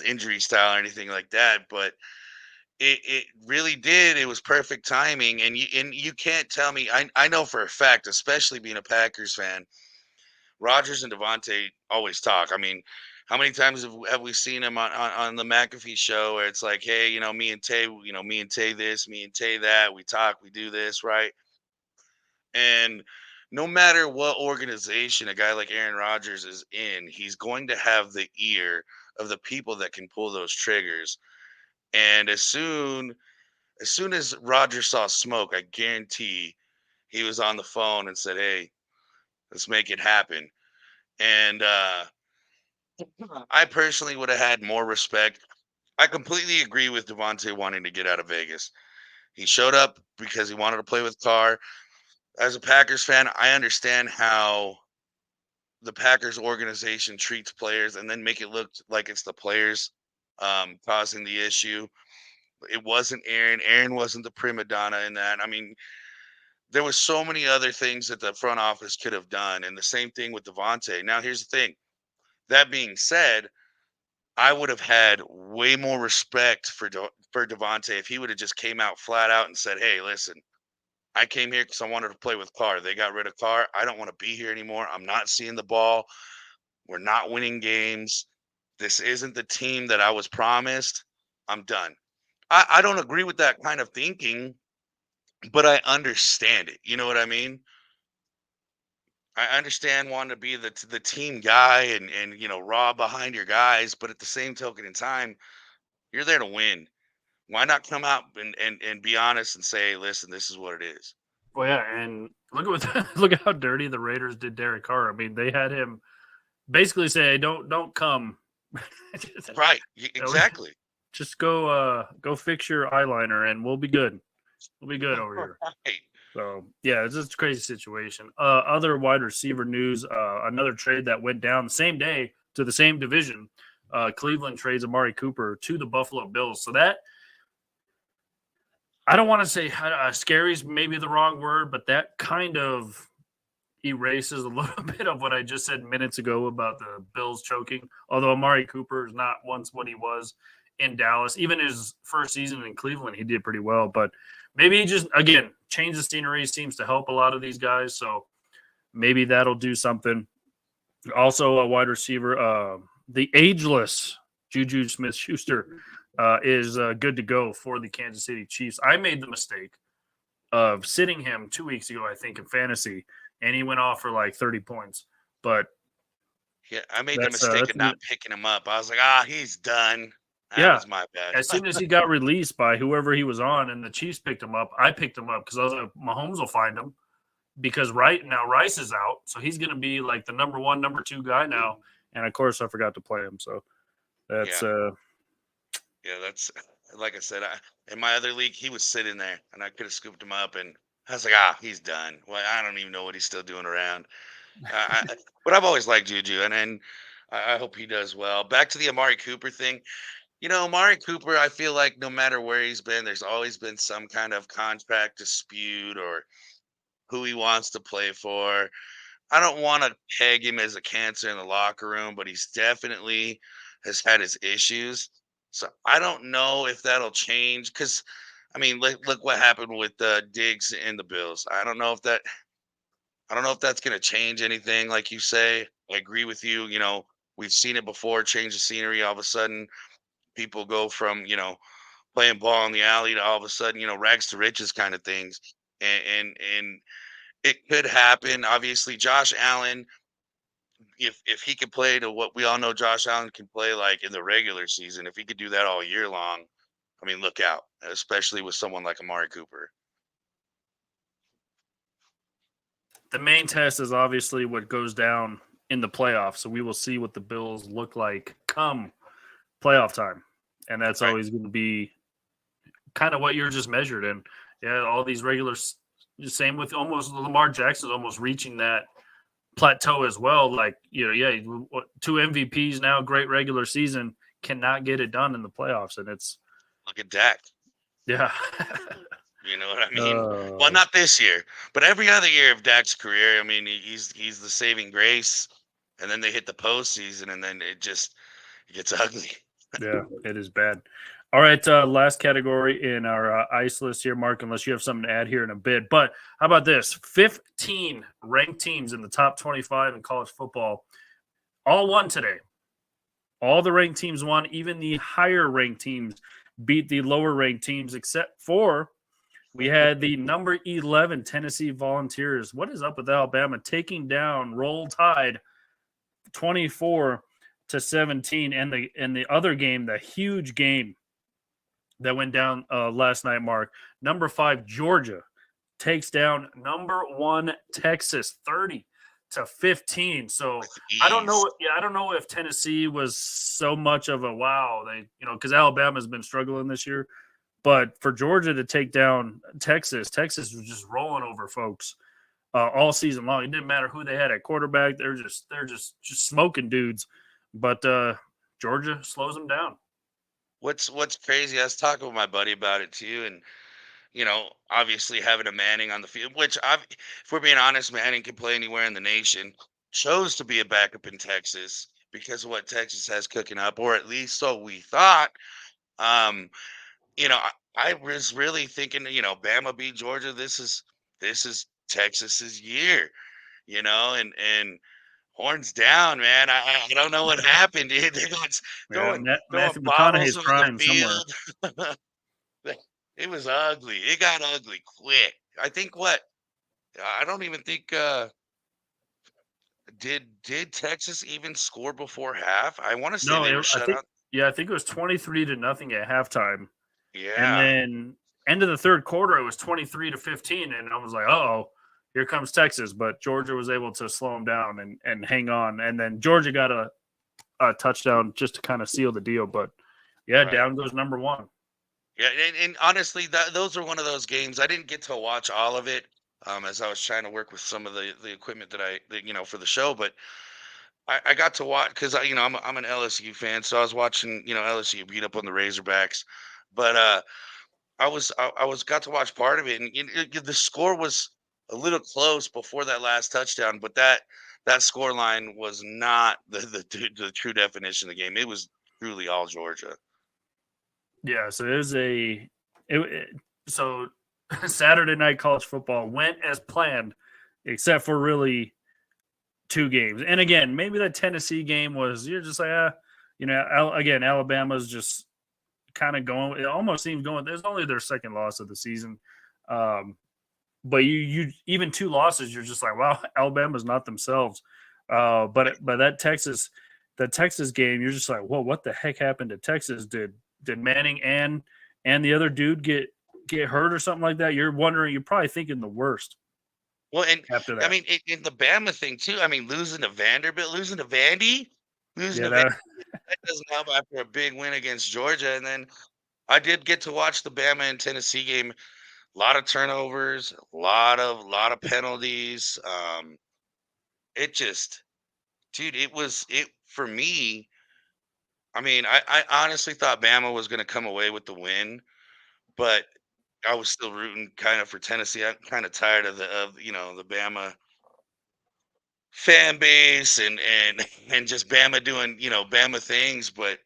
Speaker 2: injury style or anything like that, but it really did. It was perfect timing, and you can't tell me. I know for a fact, especially being a Packers fan, Rodgers and Devontae always talk. I mean, how many times have we seen him on the McAfee show where it's like, hey, me and Tay this, me and Tay that, we talk, we do this, right? And no matter what organization a guy like Aaron Rodgers is in, he's going to have the ear of the people that can pull those triggers. And as soon as Rodgers saw smoke, I guarantee he was on the phone and said, hey, let's make it happen. And I personally would have had more respect. I completely agree with Devontae wanting to get out of Vegas. He showed up because he wanted to play with Carr. as a Packers fan, I understand how the Packers organization treats players and then make it look like it's the players causing the issue. It wasn't Aaron. Aaron wasn't the prima donna in that. I mean, there was so many other things that the front office could have done, and the same thing with Devontae. Now, here's the thing. That being said, I would have had way more respect for Devontae if he would have just came out flat out and said, "Hey, listen, I came here because I wanted to play with Carr. They got rid of Carr. I don't want to be here anymore. I'm not seeing the ball. We're not winning games. This isn't the team that I was promised. I'm done." I don't agree with that kind of thinking, but I understand it. You know what I mean? I understand wanting to be the team guy and raw behind your guys, but at the same token in time, you're there to win. Why not come out and be honest and say, listen, this is what it is.
Speaker 1: Well, yeah, and look at how dirty the Raiders did Derek Carr. I mean, they had him basically say, "Don't come."
Speaker 2: Right, exactly.
Speaker 1: Just go fix your eyeliner, and we'll be good. We'll be good over here.
Speaker 2: Right.
Speaker 1: So yeah, it's just a crazy situation. Other wide receiver news: another trade that went down the same day to the same division. Cleveland trades Amari Cooper to the Buffalo Bills. So that, I don't want to say scary is maybe the wrong word, but that kind of erases a little bit of what I just said minutes ago about the Bills choking. Although Amari Cooper is not once what he was in Dallas. Even his first season in Cleveland, he did pretty well. But maybe he just, again, change the scenery seems to help a lot of these guys. So maybe that'll do something. Also, a wide receiver, the ageless Juju Smith-Schuster is good to go for the Kansas City Chiefs. I made the mistake of sitting him 2 weeks ago, I think, in fantasy, and he went off for like 30 points. But
Speaker 2: yeah, I made the mistake of not picking him up. I was like, he's done. That was my bad.
Speaker 1: As soon as he got released by whoever he was on and the Chiefs picked him up, I picked him up because I was like, Mahomes will find him because Rice is out. So he's going to be like the number one, number two guy now. And, of course, I forgot to play him. So that's
Speaker 2: yeah, that's like I said, in my other league, he was sitting there, and I could have scooped him up, and I was like, he's done. Well, I don't even know what he's still doing around. But I've always liked Juju, and I hope he does well. Back to the Amari Cooper thing. Amari Cooper, I feel like no matter where he's been, there's always been some kind of contract dispute or who he wants to play for. I don't want to peg him as a cancer in the locker room, but he's definitely has had his issues. So I don't know if that'll change because, I mean, look what happened with Diggs and the Bills. I don't know if that's going to change anything. Like you say, I agree with you. We've seen it before. Change the scenery. All of a sudden, people go from playing ball in the alley to all of a sudden rags to riches kind of things, and it could happen. Obviously, Josh Allen. If he could play to what we all know Josh Allen can play like in the regular season, if he could do that all year long, I mean, look out, especially with someone like Amari Cooper.
Speaker 1: The main test is obviously what goes down in the playoffs. So we will see what the Bills look like come playoff time. And that's always going to be kind of what you're just measured in. Yeah, all these regulars, same with almost Lamar Jackson's almost reaching that plateau as well. Like, 2 MVPs now, great regular season, cannot get it done in the playoffs. And it's
Speaker 2: look at Dak.
Speaker 1: Yeah.
Speaker 2: You know what I mean? Well, not this year, but every other year of Dak's career. I mean, he's the saving grace, and then they hit the postseason, and then it gets ugly.
Speaker 1: Yeah, it is bad. All right, last category in our ice list here, Mark, unless you have something to add here in a bit. But how about this? 15 ranked teams in the top 25 in college football all won today. All the ranked teams won. Even the higher ranked teams beat the lower ranked teams, except for we had the number 11 Tennessee Volunteers. What is up with Alabama taking down Roll Tide 24-17, and the other game, the huge game that went down last night, Mark. Number 5 Georgia takes down number 1 Texas 30-15. So I don't know. Yeah, I don't know if Tennessee was so much of a wow. They, because Alabama's been struggling this year, but for Georgia to take down Texas was just rolling over folks. all season long. It didn't matter who they had at quarterback; they're just smoking dudes. But Georgia slows them down.
Speaker 2: What's crazy? I was talking with my buddy about it too, and obviously having a Manning on the field, which if we're being honest, Manning can play anywhere in the nation. Chose to be a backup in Texas because of what Texas has cooking up, or at least so we thought. Um, I was really thinking, Bama beat Georgia. This is Texas's year, and horns down, man. I don't know what happened, dude. They're going
Speaker 1: Yeah,
Speaker 2: throwing
Speaker 1: Matthew
Speaker 2: bottles
Speaker 1: McConaughey's
Speaker 2: on the
Speaker 1: crying somewhere.
Speaker 2: field. It was ugly. It got ugly quick. I think I don't even think did Texas even score before half? I want to say
Speaker 1: No,
Speaker 2: they were
Speaker 1: I
Speaker 2: shut
Speaker 1: think
Speaker 2: out.
Speaker 1: I think it was 23-0 at halftime, and
Speaker 2: Yeah.
Speaker 1: then end of the third quarter it was 23-15, and I was like, oh, here comes Texas. But Georgia was able to slow them down and hang on, and then Georgia got a touchdown just to kind of seal the deal. But yeah,
Speaker 2: Right.
Speaker 1: down goes number one.
Speaker 2: Yeah, and honestly, those are one of those games I didn't get to watch all of it, as I was trying to work with some of the equipment for the show. But I got to watch because I'm an LSU fan, so I was watching LSU beat up on the Razorbacks. But I was got to watch part of it, and the score was a little close before that last touchdown, but that score line was not the true definition of the game. It was truly all Georgia.
Speaker 1: Yeah, so so Saturday night college football went as planned, except for really two games. And again, maybe that Tennessee game was you're just like, again, Alabama's just kind of going. It almost seems going. There's only their second loss of the season, but you even two losses, you're just like, wow, Alabama's not themselves. But that Texas game, you're just like, whoa, what the heck happened to Texas? Did Manning and the other dude get hurt or something like that? You're wondering. You're probably thinking the worst.
Speaker 2: Well, and
Speaker 1: After that,
Speaker 2: I mean, in the Bama thing too. I mean, losing to Vanderbilt, losing to Vandy, losing
Speaker 1: yeah,
Speaker 2: to Vandy, that doesn't help after a big win against Georgia. And then I did get to watch the Bama and Tennessee game. A lot of turnovers, a lot of penalties. It just, dude, it for me. I mean, I honestly thought Bama was going to come away with the win, but I was still rooting kind of for Tennessee. I'm kind of tired of the Bama fan base and just Bama doing Bama things. But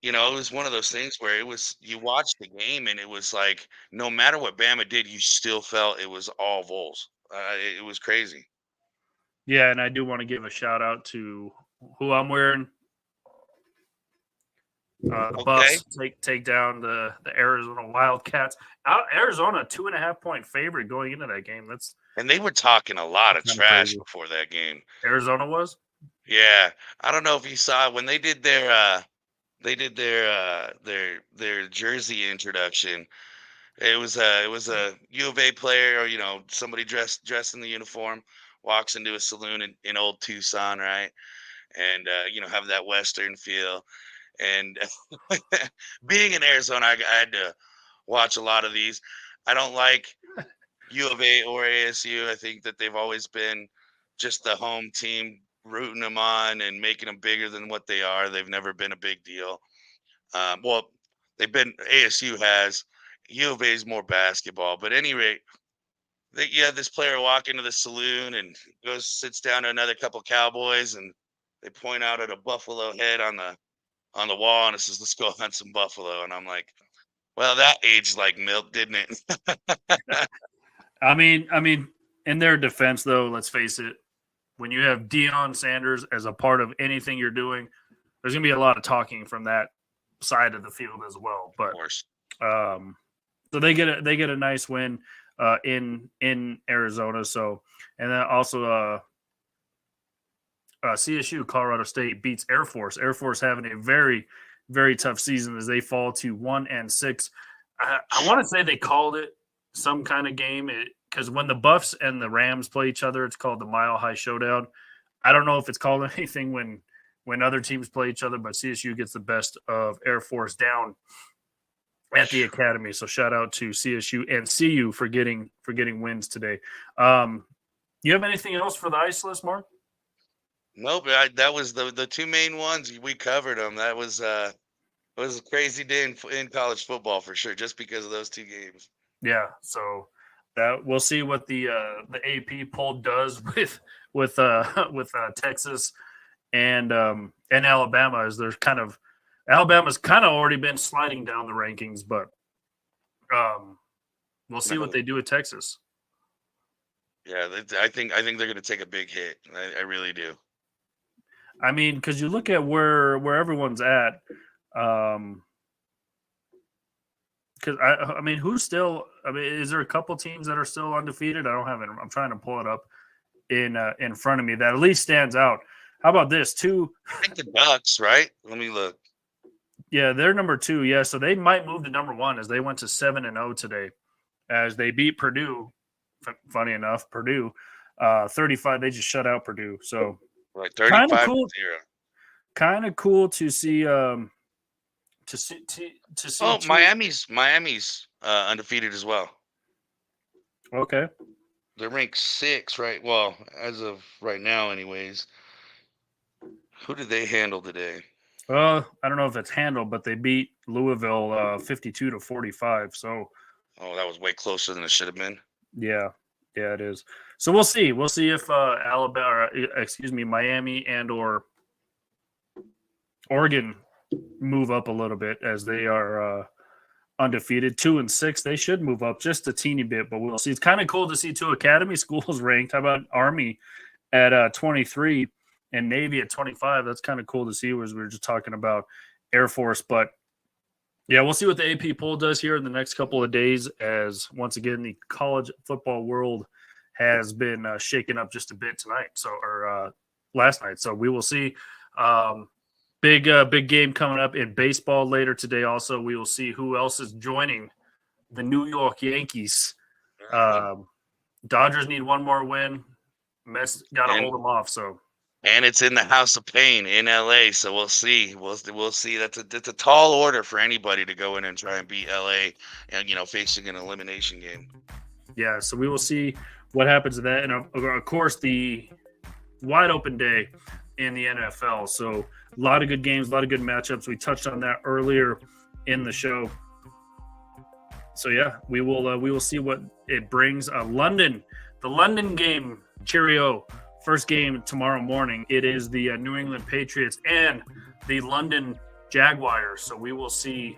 Speaker 2: it was one of those things where you watched the game and it was like no matter what Bama did, you still felt it was all Vols. It was crazy.
Speaker 1: yeah, and I do want to give a shout out to who I'm wearing. The
Speaker 2: Okay.
Speaker 1: Buffs take down the Arizona Wildcats. Arizona 2.5-point favorite going into that game. That's
Speaker 2: And they were talking a lot of
Speaker 1: Kinda
Speaker 2: trash
Speaker 1: crazy.
Speaker 2: before that game.
Speaker 1: Arizona was.
Speaker 2: Yeah, I don't know if you saw when they did their jersey introduction. It was a U of A player or somebody dressed in the uniform walks into a saloon in old Tucson, right? And have that Western feel. And being in Arizona, I had to watch a lot of these. I don't like U of A or ASU. I think that they've always been just the home team rooting them on and making them bigger than what they are. They've never been a big deal. Well, ASU has. U of A is more basketball. But at any rate, you have this player walk into the saloon and sits down to another couple Cowboys, and they point out at a buffalo head on the wall, and it says, "Let's go hunt some buffalo." And I'm like, well, that aged like milk, didn't it?
Speaker 1: I mean, in their defense, though, let's face it, when you have Deion Sanders as a part of anything you're doing, there's going to be a lot of talking from that side of the field as well. But
Speaker 2: Of course.
Speaker 1: so they get a nice win in Arizona. So, and then also CSU, Colorado State beats Air Force. Air Force having a very, very tough season as they fall to 1-6. I want to say they called it some kind of game because when the Buffs and the Rams play each other, it's called the Mile High Showdown. I don't know if it's called anything when other teams play each other, but CSU gets the best of Air Force down at the academy. So shout out to CSU and CU for getting wins today. You have anything else for the ice list, Mark?
Speaker 2: Nope, that was the two main ones. We covered them. That was it was a crazy day in college football for sure, just because of those two games.
Speaker 1: Yeah, so that we'll see what the AP poll does with Texas and Alabama, as there's Alabama's kind of already been sliding down the rankings, but we'll see what they do with Texas.
Speaker 2: Yeah, I think they're going to take a big hit. I really do.
Speaker 1: I mean, because you look at where everyone's at. Because I mean, who's still? I mean, is there a couple teams that are still undefeated? I don't have it. I'm trying to pull it up in front of me that at least stands out. How about this?
Speaker 2: I think the Ducks, right? Let me look.
Speaker 1: Yeah, they're number 2. Yeah, so they might move to number 1 as they went to 7-0 today, as they beat Purdue. Funny enough, Purdue 35. They just shut out Purdue. So
Speaker 2: right, 35-0.
Speaker 1: Kind of cool to see. To see.
Speaker 2: Oh, Miami's undefeated as well.
Speaker 1: Okay.
Speaker 2: They're ranked 6, right? Well, as of right now, anyways. Who did they handle today?
Speaker 1: I don't know if it's handled, but they beat Louisville 52-45. So.
Speaker 2: Oh, that was way closer than it should have been.
Speaker 1: Yeah, it is. So we'll see. We'll see if Miami and or Oregon move up a little bit, as they are undefeated, 2-6. They should move up just a teeny bit, but we'll see. It's kind of cool to see 2 academy schools ranked. How about Army at 23 and Navy at 25? That's kind of cool to see, as we were just talking about Air Force. But yeah, we'll see what the AP poll does here in the next couple of days, as once again the college football world has been shaken up just a bit tonight. Or last night. So we will see. Big game coming up in baseball later today. Also, we will see who else is joining the New York Yankees. Dodgers need one more win. Mets got to hold them off. So.
Speaker 2: And it's in the House of Pain in LA, so we'll see. We'll see. That's a tall order for anybody to go in and try and beat LA, and facing an elimination game.
Speaker 1: Yeah, so we will see what happens to that, and of course the wide open day in the NFL. So a lot of good games, a lot of good matchups. We touched on that earlier in the show. So yeah, we will see what it brings. The London game. Cheerio. First game tomorrow morning. It is the New England Patriots and the London Jaguars. So we will see.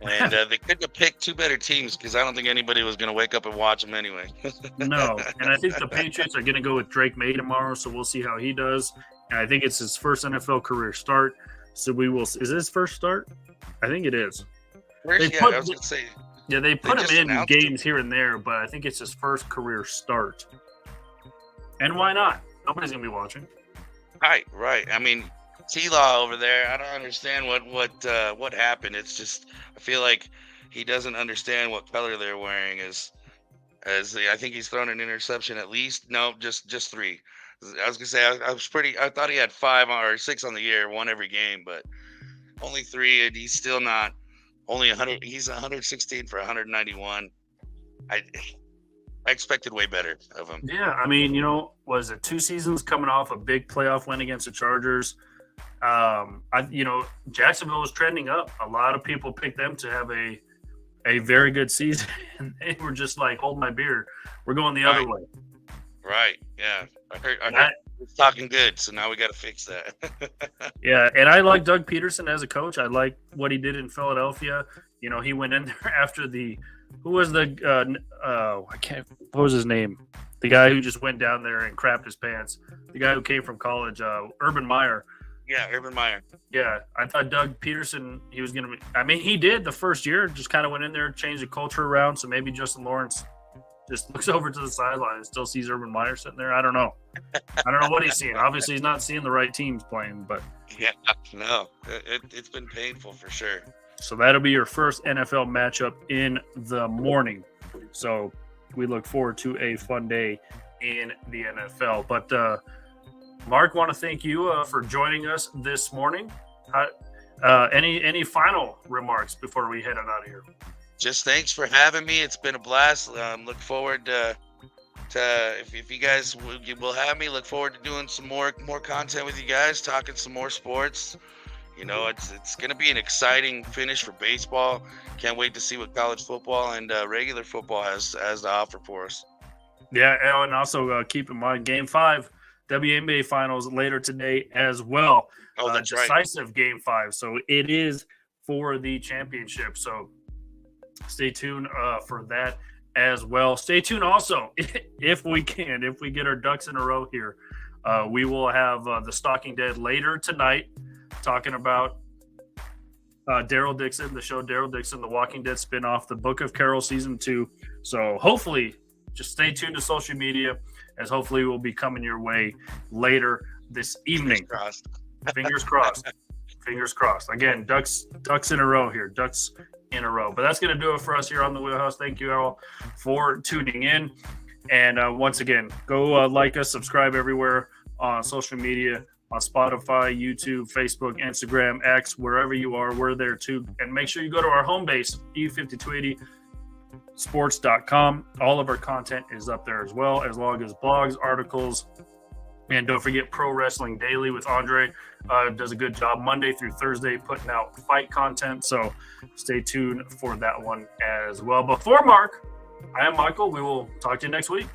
Speaker 2: And they couldn't have picked 2 better teams, because I don't think anybody was going to wake up and watch them anyway.
Speaker 1: No. And I think the Patriots are going to go with Drake May tomorrow. So we'll see how he does. And I think it's his first NFL career start. So we will. Is this his first start? I think it is.
Speaker 2: I was going to say.
Speaker 1: Yeah, they put him in games here and there, but I think it's his first career start. And why not? Nobody's gonna be watching.
Speaker 2: Right. I mean, T-Law over there, I don't understand what happened. It's just, I feel like he doesn't understand what color they're wearing. I think he's thrown an interception at least. No, just 3. I was gonna say I thought he had 5 or 6 on the year, 1 every game, but only 3, and he's still not. Only 100. He's 116 for 191. I expected way better of him.
Speaker 1: Yeah, I mean, was it 2 seasons coming off a big playoff win against the Chargers? Jacksonville was trending up. A lot of people picked them to have a very good season, and they were just like, hold my beer. We're going the other way.
Speaker 2: Right, yeah. I heard it's talking good, so now we got to fix that.
Speaker 1: Yeah, and I like Doug Peterson as a coach. I like what he did in Philadelphia. He went in there after who was the what was his name? The guy who just went down there and crapped his pants. The guy who came from college, Urban Meyer.
Speaker 2: Yeah, Urban Meyer.
Speaker 1: Yeah, I thought Doug Peterson, he was going to be – I mean, he did the first year, just kind of went in there, changed the culture around, so maybe Justin Lawrence just looks over to the sideline and still sees Urban Meyer sitting there. I don't know. I don't know what he's seeing. Obviously, he's not seeing the right teams playing, but –
Speaker 2: Yeah, no, it's been painful for sure.
Speaker 1: So that'll be your first NFL matchup in the morning. So we look forward to a fun day in the NFL. But Mark, want to thank you for joining us this morning. Any final remarks before we head on out of here?
Speaker 2: Just thanks for having me. It's been a blast. Look forward to if you guys will have me, look forward to doing some more content with you guys, talking some more sports. You know, it's going to be an exciting finish for baseball. Can't wait to see what college football and regular football has to offer for us.
Speaker 1: Yeah, and also keep in mind Game 5, WNBA Finals later today as well.
Speaker 2: Oh, that's right.
Speaker 1: Decisive Game 5. So it is for the championship. So stay tuned for that as well. Stay tuned also, if we get our ducks in a row here, we will have the Stalking Dead later tonight, talking about Daryl Dixon, the show Daryl Dixon, the Walking Dead spinoff, the Book of Carol Season 2. So hopefully, just stay tuned to social media, as hopefully we'll be coming your way later this evening. Fingers crossed. Fingers crossed. Again, ducks in a row here. Ducks in a row. But that's going to do it for us here on the Wheelhouse. Thank you all for tuning in. And once again, go like us, subscribe everywhere on social media, on Spotify, YouTube, Facebook, Instagram, X, wherever you are, we're there too. And make sure you go to our home base, EU5280sports.com. All of our content is up there as well, as long as blogs, articles, and don't forget Pro Wrestling Daily with Andre. Does a good job Monday through Thursday putting out fight content. So stay tuned for that one as well. But for Mark, I am Michael. We will talk to you next week.